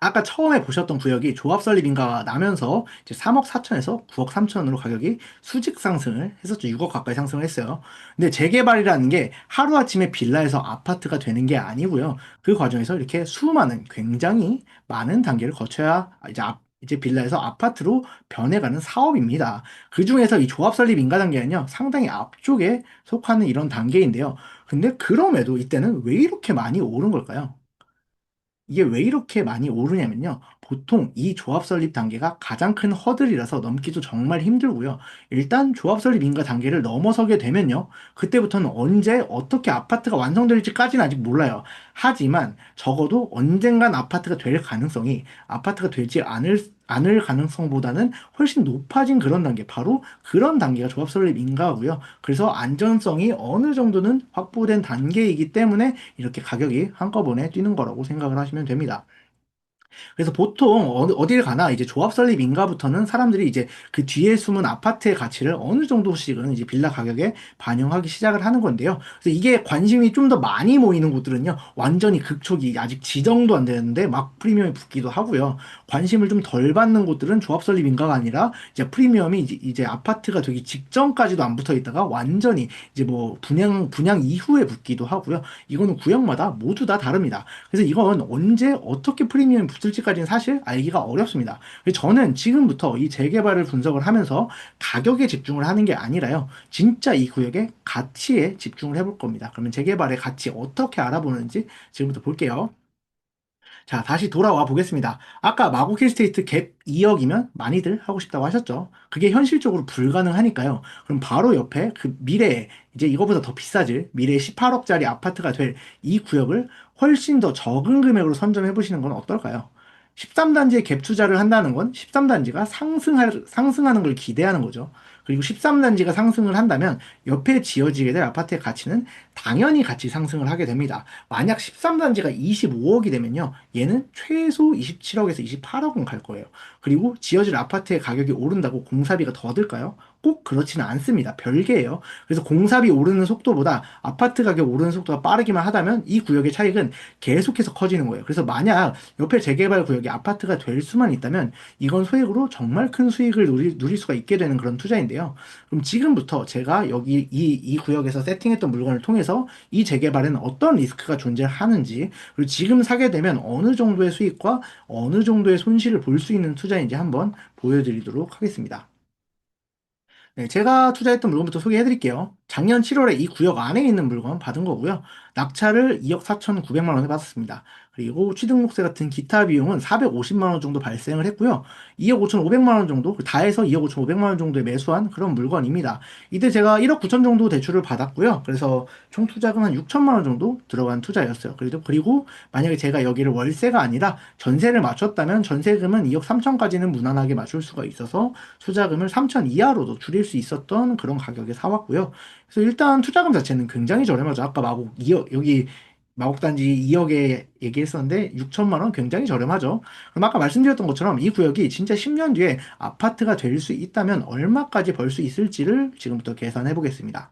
아까 처음에 보셨던 구역이 조합 설립인가가 나면서 이제 3억 4천에서 9억 3천으로 가격이 수직 상승을 했었죠. 6억 가까이 상승을 했어요. 근데 재개발이라는 게 하루아침에 빌라에서 아파트가 되는 게 아니고요. 그 과정에서 이렇게 수많은 굉장히 많은 단계를 거쳐야 이제 빌라에서 아파트로 변해가는 사업입니다. 그 중에서 이 조합 설립 인가 단계는요, 상당히 앞쪽에 속하는 이런 단계인데요. 근데 그럼에도 이때는 왜 이렇게 많이 오른 걸까요? 이게 왜 이렇게 많이 오르냐면요. 보통 이 조합 설립 단계가 가장 큰 허들이라서 넘기도 정말 힘들고요. 일단 조합 설립 인가 단계를 넘어서게 되면요. 그때부터는 언제 어떻게 아파트가 완성될지까지는 아직 몰라요. 하지만 적어도 언젠간 아파트가 될 가능성이 아파트가 되지 않을 가능성보다는 훨씬 높아진 그런 단계, 바로 그런 단계가 조합 설립 인가고요. 그래서 안전성이 어느 정도는 확보된 단계이기 때문에 이렇게 가격이 한꺼번에 뛰는 거라고 생각을 하시면 됩니다. 그래서 보통 어딜 가나 이제 조합 설립 인가부터는 사람들이 이제 그 뒤에 숨은 아파트의 가치를 어느 정도씩은 이제 빌라 가격에 반영하기 시작을 하는 건데요. 그래서 이게 관심이 좀 더 많이 모이는 곳들은요, 완전히 극초기 아직 지정도 안 되는데 막 프리미엄이 붙기도 하고요. 관심을 좀 덜 받는 곳들은 조합 설립 인가가 아니라 이제 프리미엄이 이제 아파트가 되기 직전까지도 안 붙어 있다가 완전히 이제 뭐 분양 이후에 붙기도 하고요. 이거는 구역마다 모두 다 다릅니다. 그래서 이건 언제 어떻게 프리미엄이 붙을지까지는 사실 알기가 어렵습니다. 그래서 저는 지금부터 이 재개발을 분석을 하면서 가격에 집중을 하는 게 아니라요. 진짜 이 구역의 가치에 집중을 해볼 겁니다. 그러면 재개발의 가치 어떻게 알아보는지 지금부터 볼게요. 자, 다시 돌아와 보겠습니다. 아까 마곡 힐스테이트 갭 2억이면 많이들 하고 싶다고 하셨죠? 그게 현실적으로 불가능하니까요. 그럼 바로 옆에 그 미래에 이제 이거보다 더 비싸질 미래에 18억짜리 아파트가 될 이 구역을 훨씬 더 적은 금액으로 선점해 보시는 건 어떨까요? 13단지에 갭 투자를 한다는 건 13단지가 상승하는 걸 기대하는 거죠. 그리고 13단지가 상승을 한다면 옆에 지어지게 될 아파트의 가치는 당연히 같이 상승을 하게 됩니다. 만약 13단지가 25억이 되면요, 얘는 최소 27억에서 28억은 갈 거예요. 그리고 지어질 아파트의 가격이 오른다고 공사비가 더 들까요? 꼭 그렇지는 않습니다. 별개예요. 그래서 공사비 오르는 속도보다 아파트 가격 오르는 속도가 빠르기만 하다면 이 구역의 차익은 계속해서 커지는 거예요. 그래서 만약 옆에 재개발 구역이 아파트가 될 수만 있다면 이건 소액으로 정말 큰 수익을 누릴 수가 있게 되는 그런 투자인데요. 그럼 지금부터 제가 여기 이 구역에서 세팅했던 물건을 통해서 이 재개발에는 어떤 리스크가 존재하는지, 그리고 지금 사게 되면 어느 정도의 수익과 어느 정도의 손실을 볼 수 있는 투자인지 한번 보여드리도록 하겠습니다. 네, 제가 투자했던 물건부터 소개해 드릴게요. 작년 7월에 이 구역 안에 있는 물건 받은 거고요. 낙찰을 2억 4,900만 원에 받았습니다. 그리고 취등록세 같은 기타 비용은 450만 원 정도 발생을 했고요. 2억 5,500만 원 정도, 다 해서 2억 5,500만 원 정도에 매수한 그런 물건입니다. 이때 제가 1억 9천 정도 대출을 받았고요. 그래서 총 투자금 한 6천만 원 정도 들어간 투자였어요. 그리고 만약에 제가 여기를 월세가 아니라 전세를 맞췄다면 전세금은 2억 3천까지는 무난하게 맞출 수가 있어서 투자금을 3천 이하로도 줄일 수 있었던 그런 가격에 사왔고요. 그래서 일단 투자금 자체는 굉장히 저렴하죠. 아까 마곡 2억, 여기 마곡단지 2억에 얘기했었는데 6천만 원 굉장히 저렴하죠. 그럼 아까 말씀드렸던 것처럼 이 구역이 진짜 10년 뒤에 아파트가 될 수 있다면 얼마까지 벌 수 있을지를 지금부터 계산해 보겠습니다.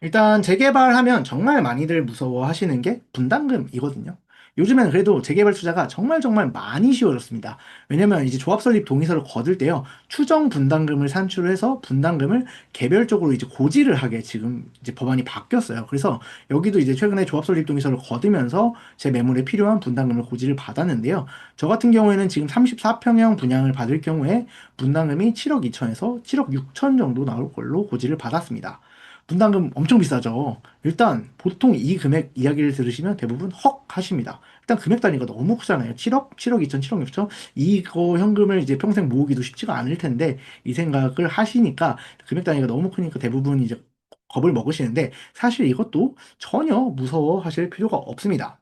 일단 재개발하면 정말 많이들 무서워하시는 게 분담금이거든요. 요즘에는 그래도 재개발 투자가 정말 정말 많이 쉬워졌습니다. 왜냐면 이제 조합 설립 동의서를 거둘 때요, 추정 분담금을 산출을 해서 분담금을 개별적으로 이제 고지를 하게 지금 이제 법안이 바뀌었어요. 그래서 여기도 이제 최근에 조합 설립 동의서를 거두면서 제 매물에 필요한 분담금을 고지를 받았는데요. 저 같은 경우에는 지금 34평형 분양을 받을 경우에 분담금이 7억 2천에서 7억 6천 정도 나올 걸로 고지를 받았습니다. 분담금 엄청 비싸죠. 일단 보통 이 금액 이야기를 들으시면 대부분 헉 하십니다. 일단 금액 단위가 너무 크잖아요. 7억, 7억 2천, 7억 6천. 이거 현금을 이제 평생 모으기도 쉽지가 않을 텐데 이 생각을 하시니까 금액 단위가 너무 크니까 대부분 이제 겁을 먹으시는데 사실 이것도 전혀 무서워하실 필요가 없습니다.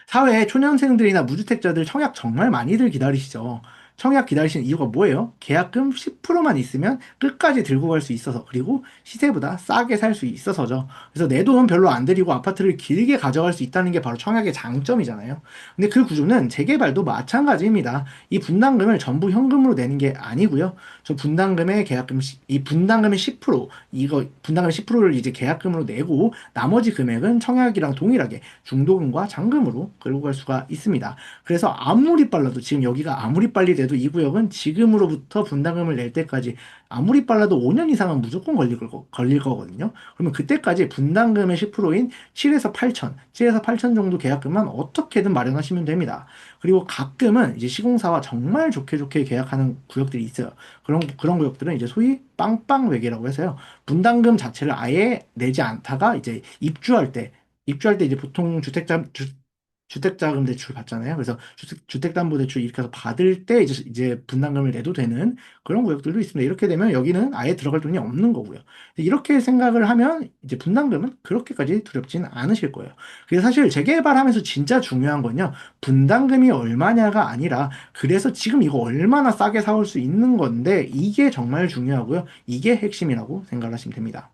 사회에 초년생들이나 무주택자들 청약 정말 많이들 기다리시죠. 청약 기다리시는 이유가 뭐예요? 계약금 10%만 있으면 끝까지 들고 갈 수 있어서, 그리고 시세보다 싸게 살 수 있어서죠. 그래서 내 돈 별로 안 들이고 아파트를 길게 가져갈 수 있다는 게 바로 청약의 장점이잖아요. 근데 그 구조는 재개발도 마찬가지입니다. 이 분담금을 전부 현금으로 내는 게 아니고요. 저 분담금의 계약금, 이 분담금의 10%, 이거 분담금 10%를 이제 계약금으로 내고 나머지 금액은 청약이랑 동일하게 중도금과 잔금으로 끌고 갈 수가 있습니다. 그래서 아무리 빨라도, 지금 여기가 아무리 빨리 돼도 이 구역은 지금으로부터 분담금을 낼 때까지 아무리 빨라도 5년 이상은 무조건 걸릴 거거든요. 그러면 그때까지 분담금의 10%인 7에서 8천, 7에서 8천 정도 계약금만 어떻게든 마련하시면 됩니다. 그리고 가끔은 이제 시공사와 정말 좋게 좋게 계약하는 구역들이 있어요. 그런 구역들은 이제 소위 빵빵외계라고 해서요. 분담금 자체를 아예 내지 않다가 이제 입주할 때 이제 보통 주택자금 대출 받잖아요. 그래서 주택담보대출 이렇게 해서 받을 때 이제 분담금을 내도 되는 그런 구역들도 있습니다. 이렇게 되면 여기는 아예 들어갈 돈이 없는 거고요. 이렇게 생각을 하면 이제 분담금은 그렇게까지 두렵지는 않으실 거예요. 그래서 사실 재개발하면서 진짜 중요한 건요, 분담금이 얼마냐가 아니라 그래서 지금 이거 얼마나 싸게 사올 수 있는 건데 이게 정말 중요하고요. 이게 핵심이라고 생각하시면 됩니다.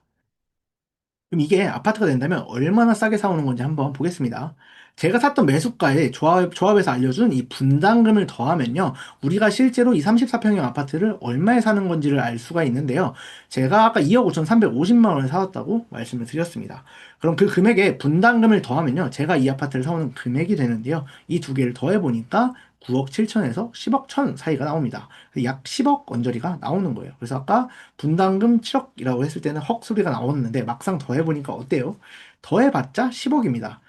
그럼 이게 아파트가 된다면 얼마나 싸게 사오는 건지 한번 보겠습니다. 제가 샀던 매수가에 조합에서 알려준 이 분담금을 더하면요, 우리가 실제로 이 34평형 아파트를 얼마에 사는 건지를 알 수가 있는데요. 제가 아까 2억 5,350만 원에 사왔다고 말씀을 드렸습니다. 그럼 그 금액에 분담금을 더하면요, 제가 이 아파트를 사오는 금액이 되는데요. 이 두 개를 더해보니까 9억 7천에서 10억 천 사이가 나옵니다. 약 10억 언저리가 나오는 거예요. 그래서 아까 분담금 7억이라고 했을 때는 헉 소리가 나왔는데 막상 더해보니까 어때요? 더해봤자 10억입니다.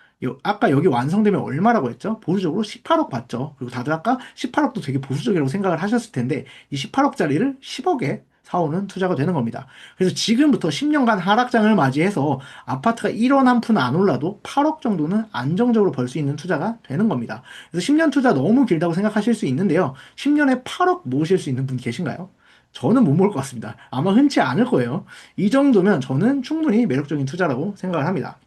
아까 여기 완성되면 얼마라고 했죠? 보수적으로 18억 받죠. 그리고 다들 아까 18억도 되게 보수적이라고 생각을 하셨을 텐데 이 18억짜리를 10억에 사오는 투자가 되는 겁니다. 그래서 지금부터 10년간 하락장을 맞이해서 아파트가 1원 한 푼 안 올라도 8억 정도는 안정적으로 벌 수 있는 투자가 되는 겁니다. 그래서 10년 투자 너무 길다고 생각하실 수 있는데요. 10년에 8억 모으실 수 있는 분 계신가요? 저는 못 모을 것 같습니다. 아마 흔치 않을 거예요. 이 정도면 저는 충분히 매력적인 투자라고 생각을 합니다.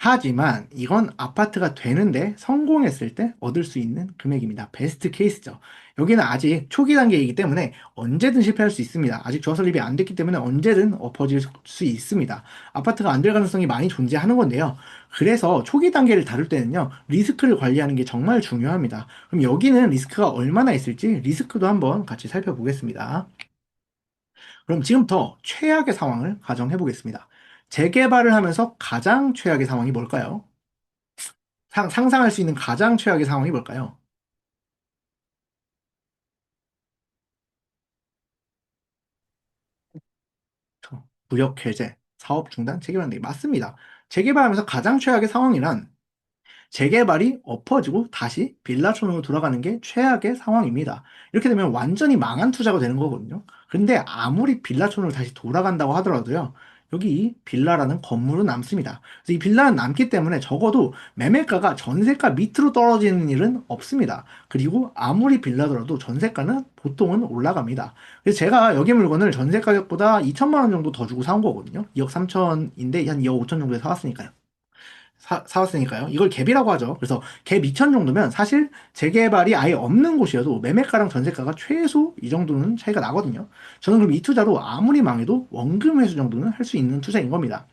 하지만 이건 아파트가 되는데 성공했을 때 얻을 수 있는 금액입니다. 베스트 케이스죠. 여기는 아직 초기 단계이기 때문에 언제든 실패할 수 있습니다. 아직 조합 설립이 안 됐기 때문에 언제든 엎어질 수 있습니다. 아파트가 안 될 가능성이 많이 존재하는 건데요. 그래서 초기 단계를 다룰 때는요, 리스크를 관리하는 게 정말 중요합니다. 그럼 여기는 리스크가 얼마나 있을지 리스크도 한번 같이 살펴보겠습니다. 그럼 지금부터 최악의 상황을 가정해 보겠습니다. 재개발을 하면서 가장 최악의 상황이 뭘까요? 상상할 수 있는 가장 최악의 상황이 뭘까요? 구역 해제, 사업 중단, 재개발 등 맞습니다. 재개발하면서 가장 최악의 상황이란 재개발이 엎어지고 다시 빌라촌으로 돌아가는 게 최악의 상황입니다. 이렇게 되면 완전히 망한 투자가 되는 거거든요. 근데 아무리 빌라촌으로 다시 돌아간다고 하더라도요, 여기 빌라라는 건물은 남습니다. 그래서 이 빌라는 남기 때문에 적어도 매매가가 전세가 밑으로 떨어지는 일은 없습니다. 그리고 아무리 빌라더라도 전세가는 보통은 올라갑니다. 그래서 제가 여기 물건을 전세 가격보다 2천만 원 정도 더 주고 사온 거거든요. 2억 3천인데 한 2억 5천 정도에 사왔으니까요. 사왔으니까요. 이걸 갭이라고 하죠. 그래서 갭 2천 정도면 사실 재개발이 아예 없는 곳이어도 매매가랑 전세가가 최소 이 정도는 차이가 나거든요. 저는 그럼 이 투자로 아무리 망해도 원금 회수 정도는 할 수 있는 투자인 겁니다.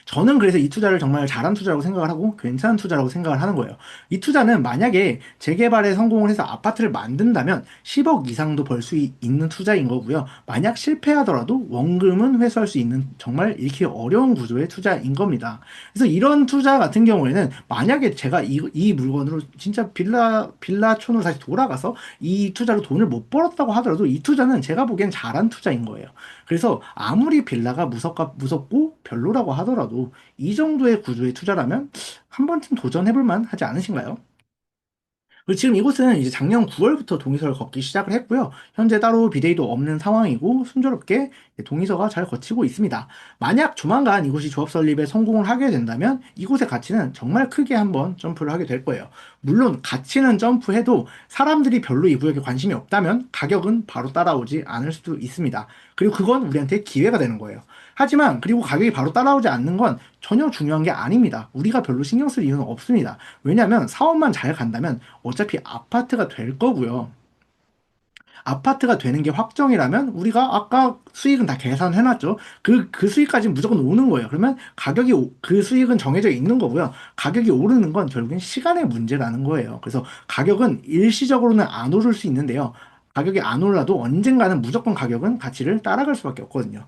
저는 그래서 이 투자를 정말 잘한 투자라고 생각을 하고 괜찮은 투자라고 생각을 하는 거예요. 이 투자는 만약에 재개발에 성공을 해서 아파트를 만든다면 10억 이상도 벌 수 있는 투자인 거고요. 만약 실패하더라도 원금은 회수할 수 있는 정말 잃기 어려운 구조의 투자인 겁니다. 그래서 이런 투자 같은 경우에는 만약에 제가 이 물건으로 진짜 빌라촌으로 다시 돌아가서 이 투자로 돈을 못 벌었다고 하더라도 이 투자는 제가 보기엔 잘한 투자인 거예요. 그래서 아무리 빌라가 무섭고 별로라고 하더라도 이 정도의 구조의 투자라면 한 번쯤 도전해볼 만 하지 않으신가요? 그리고 지금 이곳은 이제 작년 9월부터 동의서를 걷기 시작을 했고요. 현재 따로 비대위도 없는 상황이고 순조롭게 동의서가 잘 거치고 있습니다. 만약 조만간 이곳이 조합 설립에 성공을 하게 된다면 이곳의 가치는 정말 크게 한번 점프를 하게 될 거예요. 물론 가치는 점프해도 사람들이 별로 이 구역에 관심이 없다면 가격은 바로 따라오지 않을 수도 있습니다. 그리고 그건 우리한테 기회가 되는 거예요. 하지만 그리고 가격이 바로 따라오지 않는 건 전혀 중요한 게 아닙니다. 우리가 별로 신경 쓸 이유는 없습니다. 왜냐하면 사업만 잘 간다면 어차피 아파트가 될 거고요. 아파트가 되는 게 확정이라면 우리가 아까 수익은 다 계산해놨죠. 그 수익까지 무조건 오는 거예요. 그러면 그 수익은 정해져 있는 거고요. 가격이 오르는 건 결국엔 시간의 문제라는 거예요. 그래서 가격은 일시적으로는 안 오를 수 있는데요. 가격이 안 올라도 언젠가는 무조건 가격은 가치를 따라갈 수밖에 없거든요.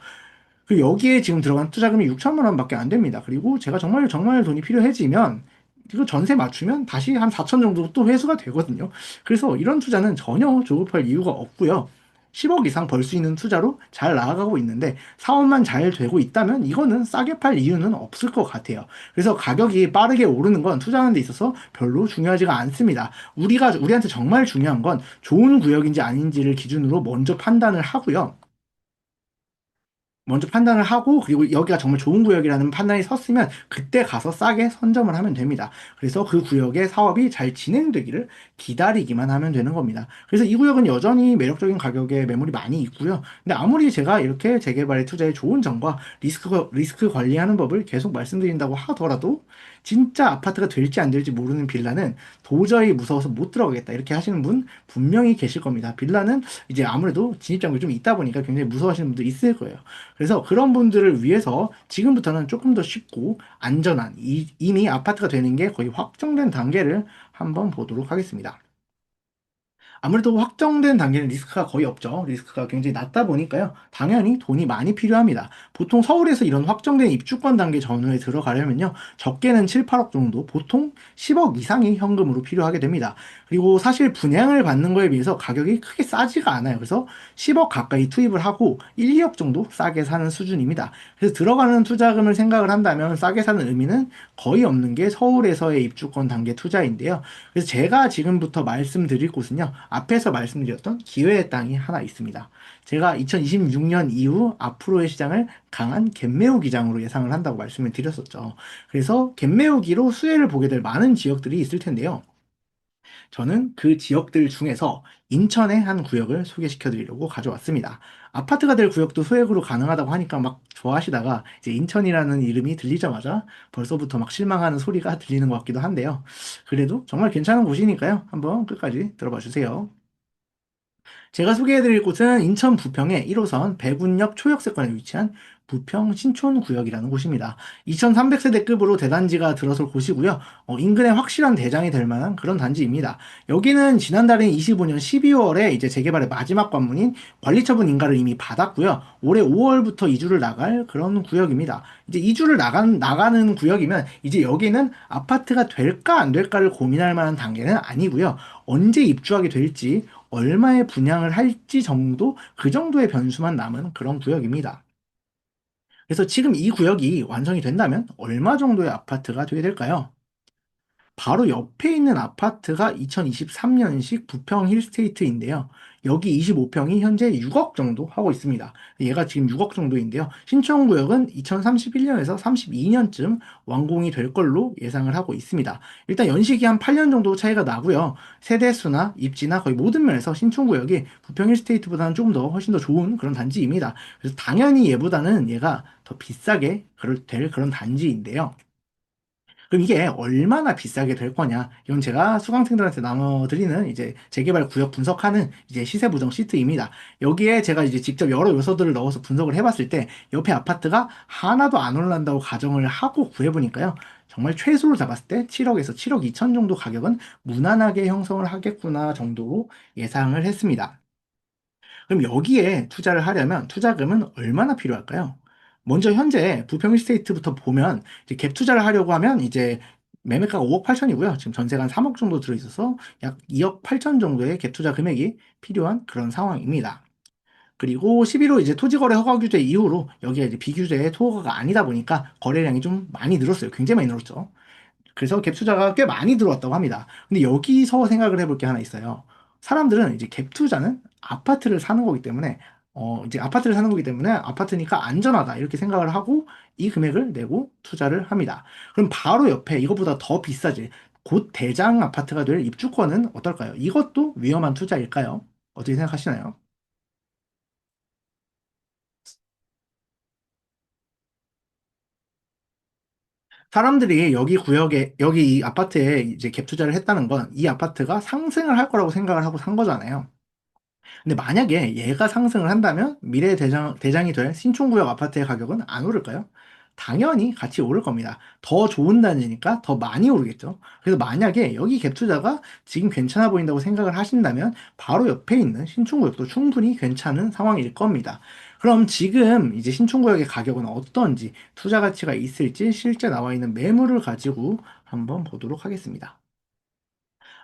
그 여기에 지금 들어간 투자금이 6천만 원밖에 안 됩니다. 그리고 제가 정말 정말 돈이 필요해지면 이거 전세 맞추면 다시 한 4천 정도 또 회수가 되거든요. 그래서 이런 투자는 전혀 조급할 이유가 없고요. 10억 이상 벌 수 있는 투자로 잘 나아가고 있는데 사업만 잘 되고 있다면 이거는 싸게 팔 이유는 없을 것 같아요. 그래서 가격이 빠르게 오르는 건 투자하는 데 있어서 별로 중요하지가 않습니다. 우리한테 정말 중요한 건 좋은 구역인지 아닌지를 기준으로 먼저 판단을 하고요. 먼저 판단을 하고 그리고 여기가 정말 좋은 구역이라는 판단이 섰으면 그때 가서 싸게 선점을 하면 됩니다. 그래서 그 구역의 사업이 잘 진행되기를 기다리기만 하면 되는 겁니다. 그래서 이 구역은 여전히 매력적인 가격에 매물이 많이 있고요. 근데 아무리 제가 이렇게 재개발에 투자에 좋은 점과 리스크 관리하는 법을 계속 말씀드린다고 하더라도 진짜 아파트가 될지 안 될지 모르는 빌라는 도저히 무서워서 못 들어가겠다 이렇게 하시는 분 분명히 계실 겁니다. 빌라는 이제 아무래도 진입장벽이 좀 있다 보니까 굉장히 무서워하시는 분도 있을 거예요. 그래서 그런 분들을 위해서 지금부터는 조금 더 쉽고 안전한 이미 아파트가 되는 게 거의 확정된 단계를 한번 보도록 하겠습니다. 아무래도 확정된 단계는 리스크가 거의 없죠. 리스크가 굉장히 낮다 보니까요. 당연히 돈이 많이 필요합니다. 보통 서울에서 이런 확정된 입주권 단계 전후에 들어가려면요. 적게는 7, 8억 정도, 보통 10억 이상이 현금으로 필요하게 됩니다. 그리고 사실 분양을 받는 거에 비해서 가격이 크게 싸지가 않아요. 그래서 10억 가까이 투입을 하고 1, 2억 정도 싸게 사는 수준입니다. 그래서 들어가는 투자금을 생각을 한다면 싸게 사는 의미는 거의 없는 게 서울에서의 입주권 단계 투자인데요. 그래서 제가 지금부터 말씀드릴 곳은요, 앞에서 말씀드렸던 기회의 땅이 하나 있습니다. 제가 2026년 이후 앞으로의 시장을 강한 갭매우 기장으로 예상을 한다고 말씀을 드렸었죠. 그래서 갭매우기로 수혜를 보게 될 많은 지역들이 있을 텐데요. 저는 그 지역들 중에서 인천의 한 구역을 소개시켜 드리려고 가져왔습니다. 아파트가 될 구역도 소액으로 가능하다고 하니까 막 좋아하시다가 이제 인천이라는 이름이 들리자마자 벌써부터 막 실망하는 소리가 들리는 것 같기도 한데요. 그래도 정말 괜찮은 곳이니까요. 한번 끝까지 들어봐 주세요. 제가 소개해드릴 곳은 인천 부평의 1호선 백운역 초역세권에 위치한 부평 신촌구역이라는 곳입니다. 2300세대급으로 대단지가 들어설 곳이고요. 인근에 확실한 대장이 될 만한 그런 단지입니다. 여기는 지난달인 25년 12월에 이제 재개발의 마지막 관문인 관리처분 인가를 이미 받았고요. 올해 5월부터 이주를 나갈 그런 구역입니다. 이제 이주를 나가는 구역이면 이제 여기는 아파트가 될까 안 될까를 고민할 만한 단계는 아니고요. 언제 입주하게 될지 얼마의 분양을 할지 정도 그 정도의 변수만 남은 그런 구역입니다. 그래서 지금 이 구역이 완성이 된다면 얼마 정도의 아파트가 되게 될까요? 바로 옆에 있는 아파트가 2023년식 부평 힐스테이트인데요. 여기 25평이 현재 6억 정도 하고 있습니다. 얘가 지금 6억 정도인데요. 신청구역은 2031년에서 32년쯤 완공이 될 걸로 예상을 하고 있습니다. 일단 연식이 한 8년 정도 차이가 나고요. 세대수나 입지나 거의 모든 면에서 신촌구역이 부평 힐스테이트보다는 조금 더 훨씬 더 좋은 그런 단지입니다. 그래서 당연히 얘보다는 얘가 더 비싸게 될 그런 단지인데요. 그럼 이게 얼마나 비싸게 될 거냐? 이건 제가 수강생들한테 나눠드리는 이제 재개발 구역 분석하는 이제 시세 부정 시트입니다. 여기에 제가 이제 직접 여러 요소들을 넣어서 분석을 해봤을 때 옆에 아파트가 하나도 안 올란다고 가정을 하고 구해보니까요. 정말 최소로 잡았을 때 7억에서 7억 2천 정도 가격은 무난하게 형성을 하겠구나 정도로 예상을 했습니다. 그럼 여기에 투자를 하려면 투자금은 얼마나 필요할까요? 먼저 현재 부평 일스테이트부터 보면 이제 갭 투자를 하려고 하면 이제 매매가가 5억 8천이고요. 지금 전세가 한 3억 정도 들어있어서 약 2억 8천 정도의 갭 투자 금액이 필요한 그런 상황입니다. 그리고 11호 이제 토지거래 허가 규제 이후로 여기가 이제 비규제 토거가 아니다 보니까 거래량이 좀 많이 늘었어요. 굉장히 많이 늘었죠. 그래서 갭 투자가 꽤 많이 들어왔다고 합니다. 근데 여기서 생각을 해볼 게 하나 있어요. 사람들은 이제 갭 투자는 아파트를 사는 거기 때문에 이제 아파트를 사는 거기 때문에 아파트니까 안전하다 이렇게 생각을 하고 이 금액을 내고 투자를 합니다. 그럼 바로 옆에 이것보다 더 비싸질 곧 대장 아파트가 될 입주권은 어떨까요? 이것도 위험한 투자일까요? 어떻게 생각하시나요? 사람들이 여기 구역에 여기 이 아파트에 이제 갭 투자를 했다는 건 이 아파트가 상승을 할 거라고 생각을 하고 산 거잖아요. 근데 만약에 얘가 상승을 한다면 미래 대장이 될 신촌구역 아파트의 가격은 안 오를까요? 당연히 같이 오를 겁니다. 더 좋은 단지니까 더 많이 오르겠죠. 그래서 만약에 여기 갭 투자가 지금 괜찮아 보인다고 생각을 하신다면 바로 옆에 있는 신촌구역도 충분히 괜찮은 상황일 겁니다. 그럼 지금 이제 신촌구역의 가격은 어떤지 투자 가치가 있을지 실제 나와 있는 매물을 가지고 한번 보도록 하겠습니다.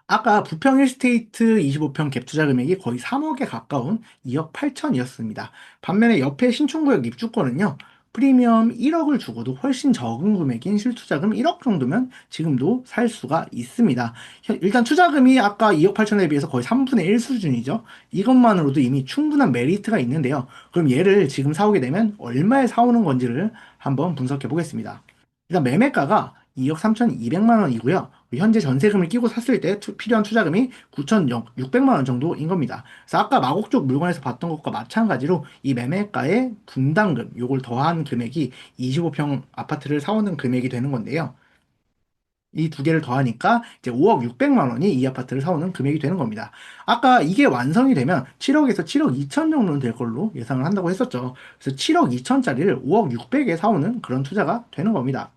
아까 부평 일스테이트 25평 갭 투자 금액이 거의 3억에 가까운 2억 8천이었습니다. 반면에 옆에 신촌구역 입주권은요, 프리미엄 1억을 주고도 훨씬 적은 금액인 실투자금 1억 정도면 지금도 살 수가 있습니다. 일단 투자금이 아까 2억 8천에 비해서 거의 3분의 1 수준이죠. 이것만으로도 이미 충분한 메리트가 있는데요. 그럼 얘를 지금 사오게 되면 얼마에 사오는 건지를 한번 분석해 보겠습니다. 일단 매매가가 2억 3,200만 원이고요. 현재 전세금을 끼고 샀을 때 필요한 투자금이 9,600만 원 정도인 겁니다. 그래서 아까 마곡 쪽 물건에서 봤던 것과 마찬가지로 이 매매가의 분담금, 요걸 더한 금액이 25평 아파트를 사오는 금액이 되는 건데요. 이 두 개를 더하니까 이제 5억 600만 원이 이 아파트를 사오는 금액이 되는 겁니다. 아까 이게 완성이 되면 7억에서 7억 2천 정도는 될 걸로 예상을 한다고 했었죠. 그래서 7억 2천짜리를 5억 6백에 사오는 그런 투자가 되는 겁니다.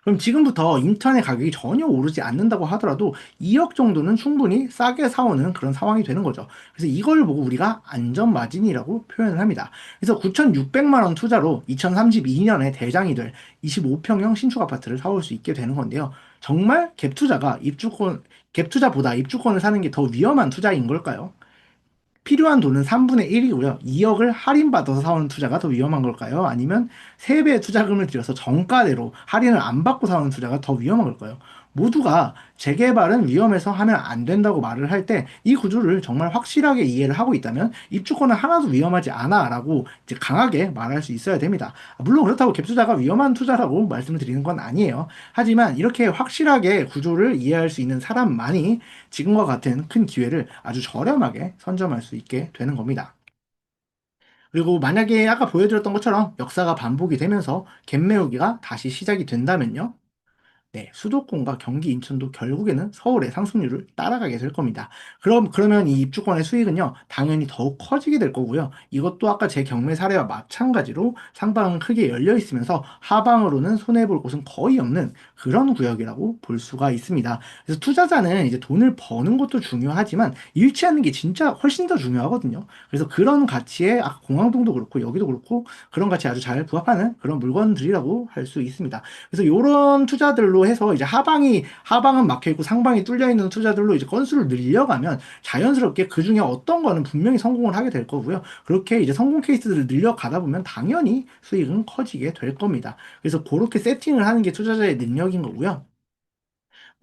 그럼 지금부터 인터넷 가격이 전혀 오르지 않는다고 하더라도 2억 정도는 충분히 싸게 사오는 그런 상황이 되는 거죠. 그래서 이걸 보고 우리가 안전마진이라고 표현을 합니다. 그래서 9,600만 원 투자로 2032년에 대장이 될 25평형 신축 아파트를 사올 수 있게 되는 건데요. 정말 갭 투자보다 입주권을 사는 게 더 위험한 투자인 걸까요? 필요한 돈은 3분의 1이고요. 2억을 할인받아서 사오는 투자가 더 위험한 걸까요? 아니면 3배의 투자금을 들여서 정가대로 할인을 안 받고 사오는 투자가 더 위험한 걸까요? 모두가 재개발은 위험해서 하면 안 된다고 말을 할 때 이 구조를 정말 확실하게 이해를 하고 있다면 입주권은 하나도 위험하지 않아 라고 이제 강하게 말할 수 있어야 됩니다. 물론 그렇다고 갭투자가 위험한 투자라고 말씀을 드리는 건 아니에요. 하지만 이렇게 확실하게 구조를 이해할 수 있는 사람만이 지금과 같은 큰 기회를 아주 저렴하게 선점할 수 있게 되는 겁니다. 그리고 만약에 아까 보여드렸던 것처럼 역사가 반복이 되면서 갭매우기가 다시 시작이 된다면요. 네, 수도권과 경기, 인천도 결국에는 서울의 상승률을 따라가게 될 겁니다. 그러면 이 입주권의 수익은요, 당연히 더욱 커지게 될 거고요. 이것도 아까 제 경매 사례와 마찬가지로 상방은 크게 열려 있으면서 하방으로는 손해볼 곳은 거의 없는 그런 구역이라고 볼 수가 있습니다. 그래서 투자자는 이제 돈을 버는 것도 중요하지만 잃지 않는 게 진짜 훨씬 더 중요하거든요. 그래서 그런 가치에 아까 공항동도 그렇고 여기도 그렇고 그런 가치에 아주 잘 부합하는 그런 물건들이라고 할 수 있습니다. 그래서 이런 투자들로 해서 이제 하방은 막혀 있고 상방이 뚫려 있는 투자들로 이제 건수를 늘려가면 자연스럽게 그 중에 어떤 거는 분명히 성공을 하게 될 거고요. 그렇게 이제 성공 케이스들을 늘려가다 보면 당연히 수익은 커지게 될 겁니다. 그래서 그렇게 세팅을 하는 게 투자자의 능력인 거고요.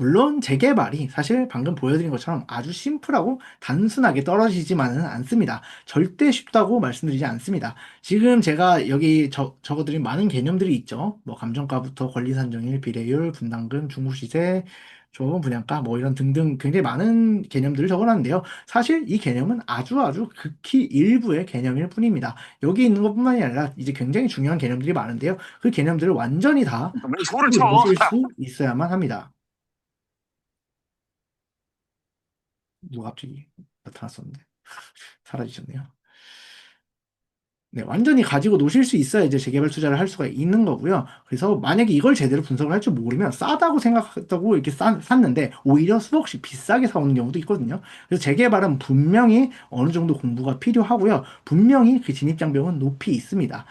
물론 재개발이 사실 방금 보여드린 것처럼 아주 심플하고 단순하게 떨어지지만은 않습니다. 절대 쉽다고 말씀드리지 않습니다. 지금 제가 여기 적어드린 많은 개념들이 있죠. 뭐 감정가부터 권리산정일, 비례율, 분담금, 중국시세, 조합원 분양가 뭐 이런 등등 굉장히 많은 개념들을 적어놨는데요. 사실 이 개념은 아주 극히 일부의 개념일 뿐입니다. 여기 있는 것뿐만이 아니라 이제 굉장히 중요한 개념들이 많은데요. 그 개념들을 완전히 다 怎么出了 가지고 车？노실 수 있어야만 합니다. 누가 갑자기 나타났었는데 사라지셨네요. 네, 완전히 가지고 노실 수 있어야 이제 재개발 투자를 할 수가 있는 거고요. 그래서 만약에 이걸 제대로 분석을 할 줄 모르면 싸다고 생각했다고 이렇게 샀는데 오히려 수억씩 비싸게 사오는 경우도 있거든요. 그래서 재개발은 분명히 어느 정도 공부가 필요하고요. 분명히 그 진입장벽은 높이 있습니다.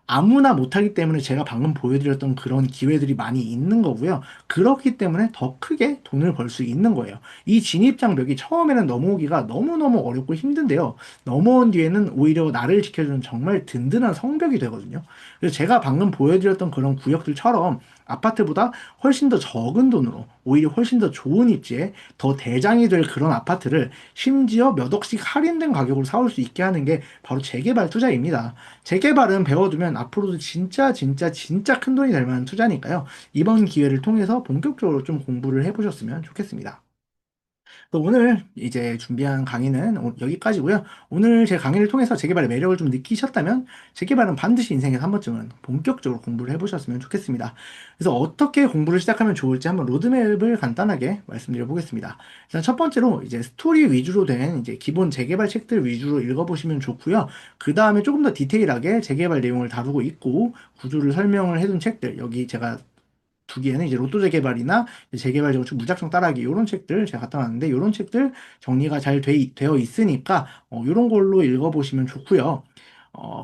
아무나 못하기 때문에 제가 방금 보여드렸던 그런 기회들이 많이 있는 거고요. 그렇기 때문에 더 크게 돈을 벌 수 있는 거예요. 이 진입장벽이 처음에는 넘어오기가 너무너무 어렵고 힘든데요. 넘어온 뒤에는 오히려 나를 지켜주는 정말 든든한 성벽이 되거든요. 그래서 제가 방금 보여드렸던 그런 구역들처럼 아파트보다 훨씬 더 적은 돈으로 오히려 훨씬 더 좋은 입지에 더 대장이 될 그런 아파트를 심지어 몇 억씩 할인된 가격으로 사올 수 있게 하는 게 바로 재개발 투자입니다. 재개발은 배워두면 앞으로도 진짜 큰 돈이 될 만한 투자니까요. 이번 기회를 통해서 본격적으로 좀 공부를 해보셨으면 좋겠습니다. 또 오늘 이제 준비한 강의는 여기까지고요. 오늘 제 강의를 통해서 재개발의 매력을 좀 느끼셨다면 재개발은 반드시 인생에서 한 번쯤은 본격적으로 공부를 해보셨으면 좋겠습니다. 그래서 어떻게 공부를 시작하면 좋을지 한번 로드맵을 간단하게 말씀드려 보겠습니다. 일단 첫 번째로 이제 스토리 위주로 된 이제 기본 재개발 책들 위주로 읽어보시면 좋고요. 그 다음에 조금 더 디테일하게 재개발 내용을 다루고 있고 구조를 설명을 해둔 책들 여기 제가 두기에는 이제 로또 재개발이나 재개발 정책 무작정 따라하기 이런 책들 제가 갖다 놨는데 이런 책들 정리가 잘 되어 있으니까 이런 걸로 읽어보시면 좋고요.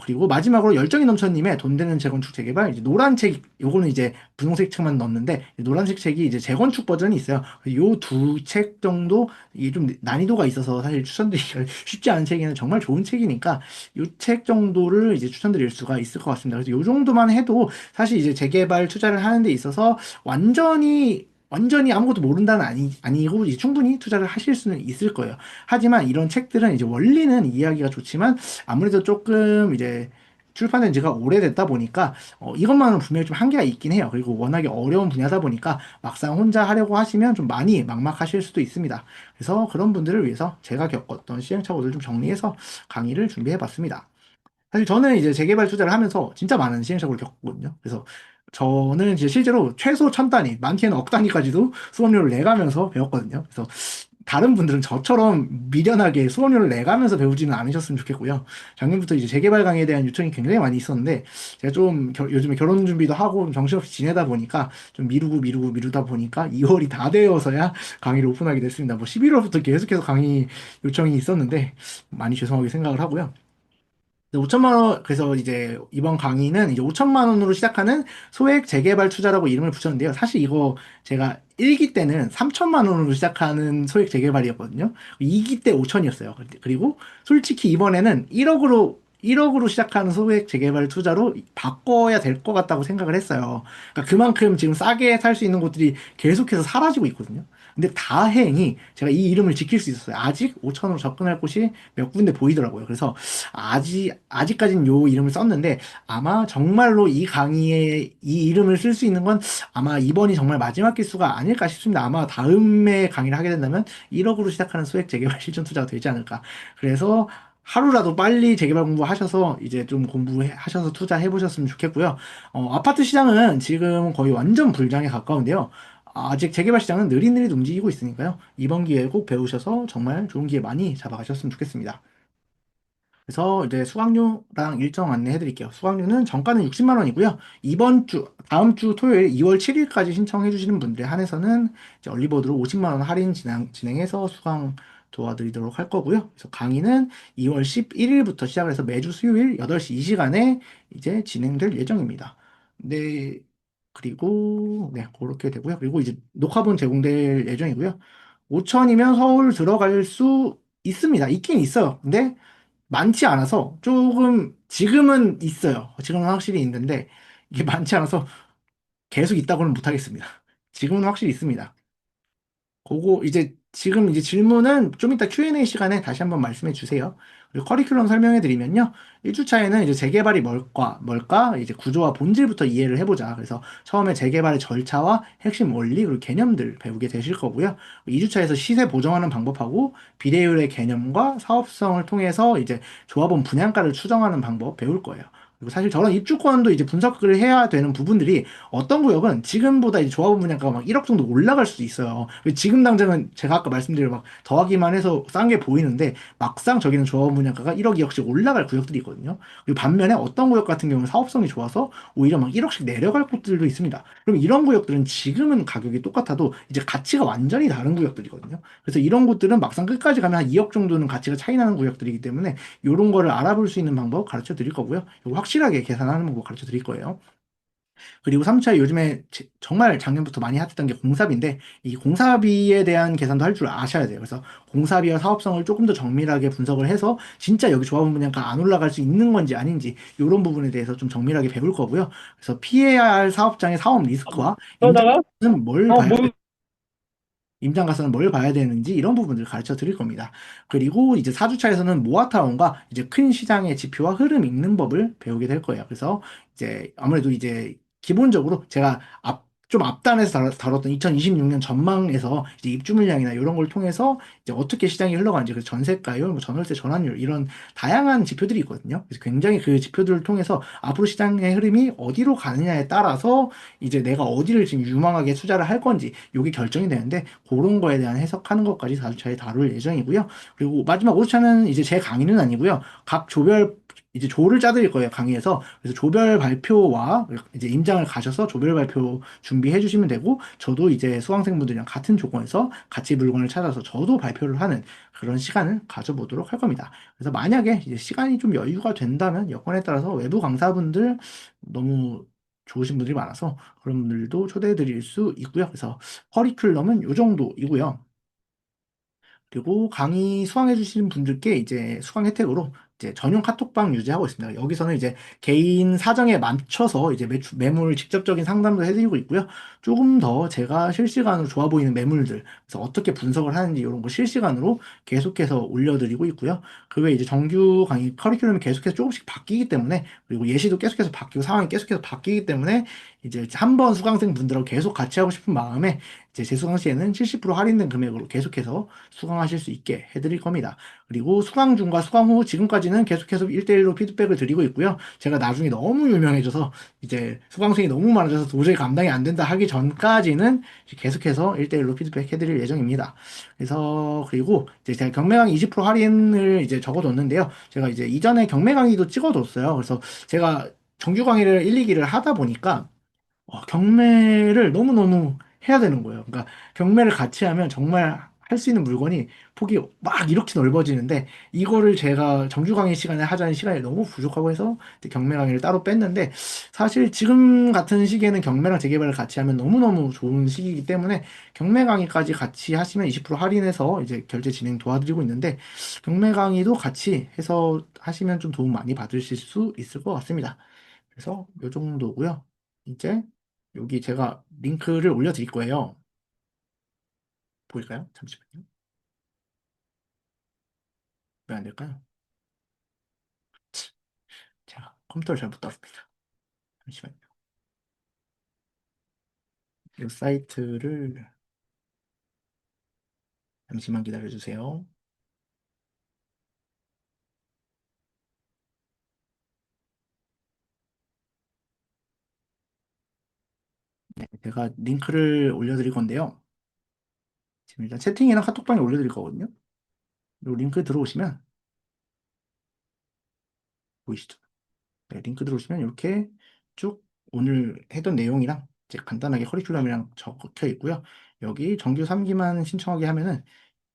그리고 마지막으로 열정이 넘쳐님의 돈 되는 재건축 재개발 이제 노란 책 요거는 이제 분홍색 책만 넣었는데 노란색 책이 이제 재건축 버전이 있어요. 요 두 책 정도 이게 좀 난이도가 있어서 사실 추천드리기가 쉽지 않은 책이는 정말 좋은 책이니까 요 책 정도를 이제 추천드릴 수가 있을 것 같습니다. 그래서 요 정도만 해도 사실 이제 재개발 투자를 하는 데 있어서 완전히 아무것도 모른다는 아니고 이제 충분히 투자를 하실 수는 있을 거예요. 하지만 이런 책들은 이제 원리는 이해하기가 좋지만 아무래도 조금 이제 출판된 지가 오래됐다 보니까 이것만은 분명히 좀 한계가 있긴 해요. 그리고 워낙에 어려운 분야다 보니까 막상 혼자 하려고 하시면 좀 많이 막막하실 수도 있습니다. 그래서 그런 분들을 위해서 제가 겪었던 시행착오를 좀 정리해서 강의를 준비해 봤습니다. 사실 저는 이제 재개발 투자를 하면서 진짜 많은 시행착오를 겪었거든요. 그래서 저는 이제 실제로 최소 1000단위, 많게는 억 단위까지도 수업료를 내가면서 배웠거든요. 그래서 다른 분들은 저처럼 미련하게 수업료를 내가면서 배우지는 않으셨으면 좋겠고요. 작년부터 이제 재개발 강의에 대한 요청이 굉장히 많이 있었는데, 제가 좀 요즘에 결혼 준비도 하고 좀 정신없이 지내다 보니까 좀 미루다 보니까 2월이 다 되어서야 강의를 오픈하게 됐습니다. 뭐 11월부터 계속해서 강의 요청이 있었는데, 많이 죄송하게 생각을 하고요. 5천만 원, 그래서 이제 이번 강의는 이제 5천만 원으로 시작하는 소액 재개발 투자라고 이름을 붙였는데요. 사실 이거 제가 1기 때는 3천만 원으로 시작하는 소액 재개발이었거든요. 2기 때 5천이었어요. 그리고 솔직히 이번에는 1억으로 시작하는 소액 재개발 투자로 바꿔야 될 것 같다고 생각을 했어요. 그러니까 그만큼 지금 싸게 살 수 있는 곳들이 계속해서 사라지고 있거든요. 근데 다행히 제가 이 이름을 지킬 수 있었어요. 아직 5천으로 접근할 곳이 몇 군데 보이더라고요. 그래서 아직까지는 요 이름을 썼는데 아마 정말로 이 강의에 이 이름을 쓸 수 있는 건 아마 이번이 정말 마지막 기수가 아닐까 싶습니다. 아마 다음에 강의를 하게 된다면 1억으로 시작하는 소액 재개발 실전 투자가 되지 않을까. 그래서 하루라도 빨리 재개발 공부하셔서 이제 좀 공부하셔서 투자해 보셨으면 좋겠고요. 아파트 시장은 지금 거의 완전 불장에 가까운데요. 아직 재개발 시장은 느릿느릿 움직이고 있으니까요. 이번 기회에 꼭 배우셔서 정말 좋은 기회 많이 잡아가셨으면 좋겠습니다. 그래서 이제 수강료랑 일정 안내해 드릴게요. 수강료는 정가는 60만 원이고요. 다음 주 토요일 2월 7일까지 신청해 주시는 분들에 한해서는 이제 얼리버드로 50만 원 할인 진행해서 수강 도와드리도록 할 거고요. 그래서 강의는 2월 11일부터 시작을 해서 매주 수요일 8시 이 시간에 이제 진행될 예정입니다. 네, 그리고 네, 그렇게 되고요. 그리고 이제 녹화본 제공될 예정이고요. 5천이면 서울 들어갈 수 있습니다. 있긴 있어요. 근데 많지 않아서 조금 지금은 있어요. 지금은 확실히 있는데 이게 많지 않아서 계속 있다고는 못하겠습니다. 지금은 확실히 있습니다. 그거 이제 지금 이제 질문은 좀 이따 Q&A 시간에 다시 한번 말씀해 주세요. 그리고 커리큘럼 설명해 드리면요. 1주차에는 이제 재개발이 뭘까? 이제 구조와 본질부터 이해를 해보자. 그래서 처음에 재개발의 절차와 핵심 원리, 그리고 개념들 배우게 되실 거고요. 2주차에서 시세 보정하는 방법하고 비례율의 개념과 사업성을 통해서 이제 조합원 분양가를 추정하는 방법 배울 거예요. 그리고 사실 저런 입주권도 이제 분석을 해야 되는 부분들이 어떤 구역은 지금보다 이제 조합원 분양가가 막 1억 정도 올라갈 수도 있어요. 지금 당장은 제가 아까 말씀드린 막 더하기만 해서 싼 게 보이는데 막상 저기는 조합원 분양가가 1억, 2억씩 올라갈 구역들이 있거든요. 그리고 반면에 어떤 구역 같은 경우는 사업성이 좋아서 오히려 막 1억씩 내려갈 곳들도 있습니다. 그럼 이런 구역들은 지금은 가격이 똑같아도 이제 가치가 완전히 다른 구역들이거든요. 그래서 이런 곳들은 막상 끝까지 가면 한 2억 정도는 가치가 차이 나는 구역들이기 때문에 이런 거를 알아볼 수 있는 방법 가르쳐 드릴 거고요. 이거 확실하게 계산하는 방법 가르쳐 드릴 거예요. 그리고 3차에 요즘에 정말 작년부터 많이 핫했던 게 공사비인데 이 공사비에 대한 계산도 할 줄 아셔야 돼요. 그래서 공사비와 사업성을 조금 더 정밀하게 분석을 해서 진짜 여기 조합원 분양가 안 올라갈 수 있는 건지 아닌지 이런 부분에 대해서 좀 정밀하게 배울 거고요. 그래서 피해야 할 사업장의 사업 리스크와 그러다가, 임장은 뭘 어, 봐야 뭐, 임장 가서는 뭘 봐야 되는지 이런 부분들을 가르쳐 드릴 겁니다. 그리고 이제 4주차에서는 모아타운과 이제 큰 시장의 지표와 흐름 읽는 법을 배우게 될 거예요. 그래서 이제 아무래도 이제 기본적으로 제가 좀 앞단에서 다뤘던 2026년 전망에서 이제 입주 물량이나 이런 걸 통해서 이제 어떻게 시장이 흘러가는지, 그래서 전세가율, 뭐 전월세 전환율 이런 다양한 지표들이 있거든요. 그래서 굉장히 그 지표들을 통해서 앞으로 시장의 흐름이 어디로 가느냐에 따라서 이제 내가 어디를 지금 유망하게 투자를 할 건지 이게 결정이 되는데 그런 거에 대한 해석하는 것까지 4주차에 다룰 예정이고요. 그리고 마지막 5주차는 이제 제 강의는 아니고요. 각 조별 이제 조를 짜드릴 거예요, 강의에서. 그래서 조별 발표와 이제 임장을 가셔서 조별 발표 준비해 주시면 되고, 저도 이제 수강생분들이랑 같은 조건에서 같이 물건을 찾아서 저도 발표를 하는 그런 시간을 가져보도록 할 겁니다. 그래서 만약에 이제 시간이 좀 여유가 된다면 여건에 따라서 외부 강사분들 너무 좋으신 분들이 많아서 그런 분들도 초대해 드릴 수 있고요. 그래서 커리큘럼은 요 정도이고요. 그리고 강의 수강해 주시는 분들께 이제 수강 혜택으로 이제 전용 카톡방 유지하고 있습니다. 여기서는 이제 개인 사정에 맞춰서 이제 매물 직접적인 상담도 해드리고 있고요. 조금 더 제가 실시간으로 좋아 보이는 매물들, 그래서 어떻게 분석을 하는지 이런 거 실시간으로 계속해서 올려드리고 있고요. 그 외에 이제 정규 강의 커리큘럼이 계속해서 조금씩 바뀌기 때문에, 그리고 예시도 계속해서 바뀌고 상황이 계속해서 바뀌기 때문에 이제 한 번 수강생 분들하고 계속 같이 하고 싶은 마음에 이제 재수강 시에는 70% 할인된 금액으로 계속해서 수강하실 수 있게 해드릴 겁니다. 그리고 수강 중과 수강 후 지금까지는 계속해서 1대1로 피드백을 드리고 있고요. 제가 나중에 너무 유명해져서 이제 수강생이 너무 많아져서 도저히 감당이 안 된다 하기 전까지는 계속해서 1대1로 피드백 해드릴 예정입니다. 그래서 그리고 이제 제가 경매 강의 20% 할인을 이제 적어뒀는데요. 제가 이제 이전에 경매 강의도 찍어뒀어요. 그래서 제가 정규 강의를 1, 2기를 하다 보니까 경매를 너무너무 해야 되는 거예요. 그러니까 경매를 같이 하면 정말 할 수 있는 물건이 폭이 막 이렇게 넓어지는데 이거를 제가 정규 강의 시간에 하자는 시간이 너무 부족하고 해서 이제 경매 강의를 따로 뺐는데 사실 지금 같은 시기에는 경매랑 재개발을 같이 하면 너무너무 좋은 시기이기 때문에 경매 강의까지 같이 하시면 20% 할인해서 이제 결제 진행 도와드리고 있는데 경매 강의도 같이 해서 하시면 좀 도움 많이 받으실 수 있을 것 같습니다. 그래서 요 정도고요. 이제 여기 제가 링크를 올려드릴 거예요. 보일까요? 잠시만요. 왜 안 될까요? 제가 컴퓨터를 잘못 땄습니다. 잠시만요. 이 사이트를 잠시만 기다려주세요. 네, 제가 링크를 올려드릴 건데요. 지금 일단 채팅이나 카톡방에 올려드릴 거거든요. 이 링크 들어오시면 보이시죠? 네, 링크 들어오시면 이렇게 쭉 오늘 했던 내용이랑 이제 간단하게 커리큘럼이랑 적혀 있고요. 여기 정규 3기만 신청하게 하면은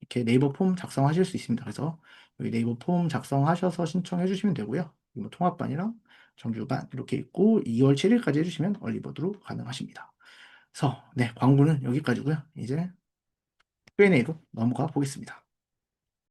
이렇게 네이버 폼 작성하실 수 있습니다. 그래서 여기 네이버 폼 작성하셔서 신청해 주시면 되고요. 뭐 통합반이랑 정규반 이렇게 있고 2월 7일까지 해주시면 얼리버드로 가능하십니다. 그래서 네, 광고는 여기까지고요. 이제 Q&A로 넘어가 보겠습니다.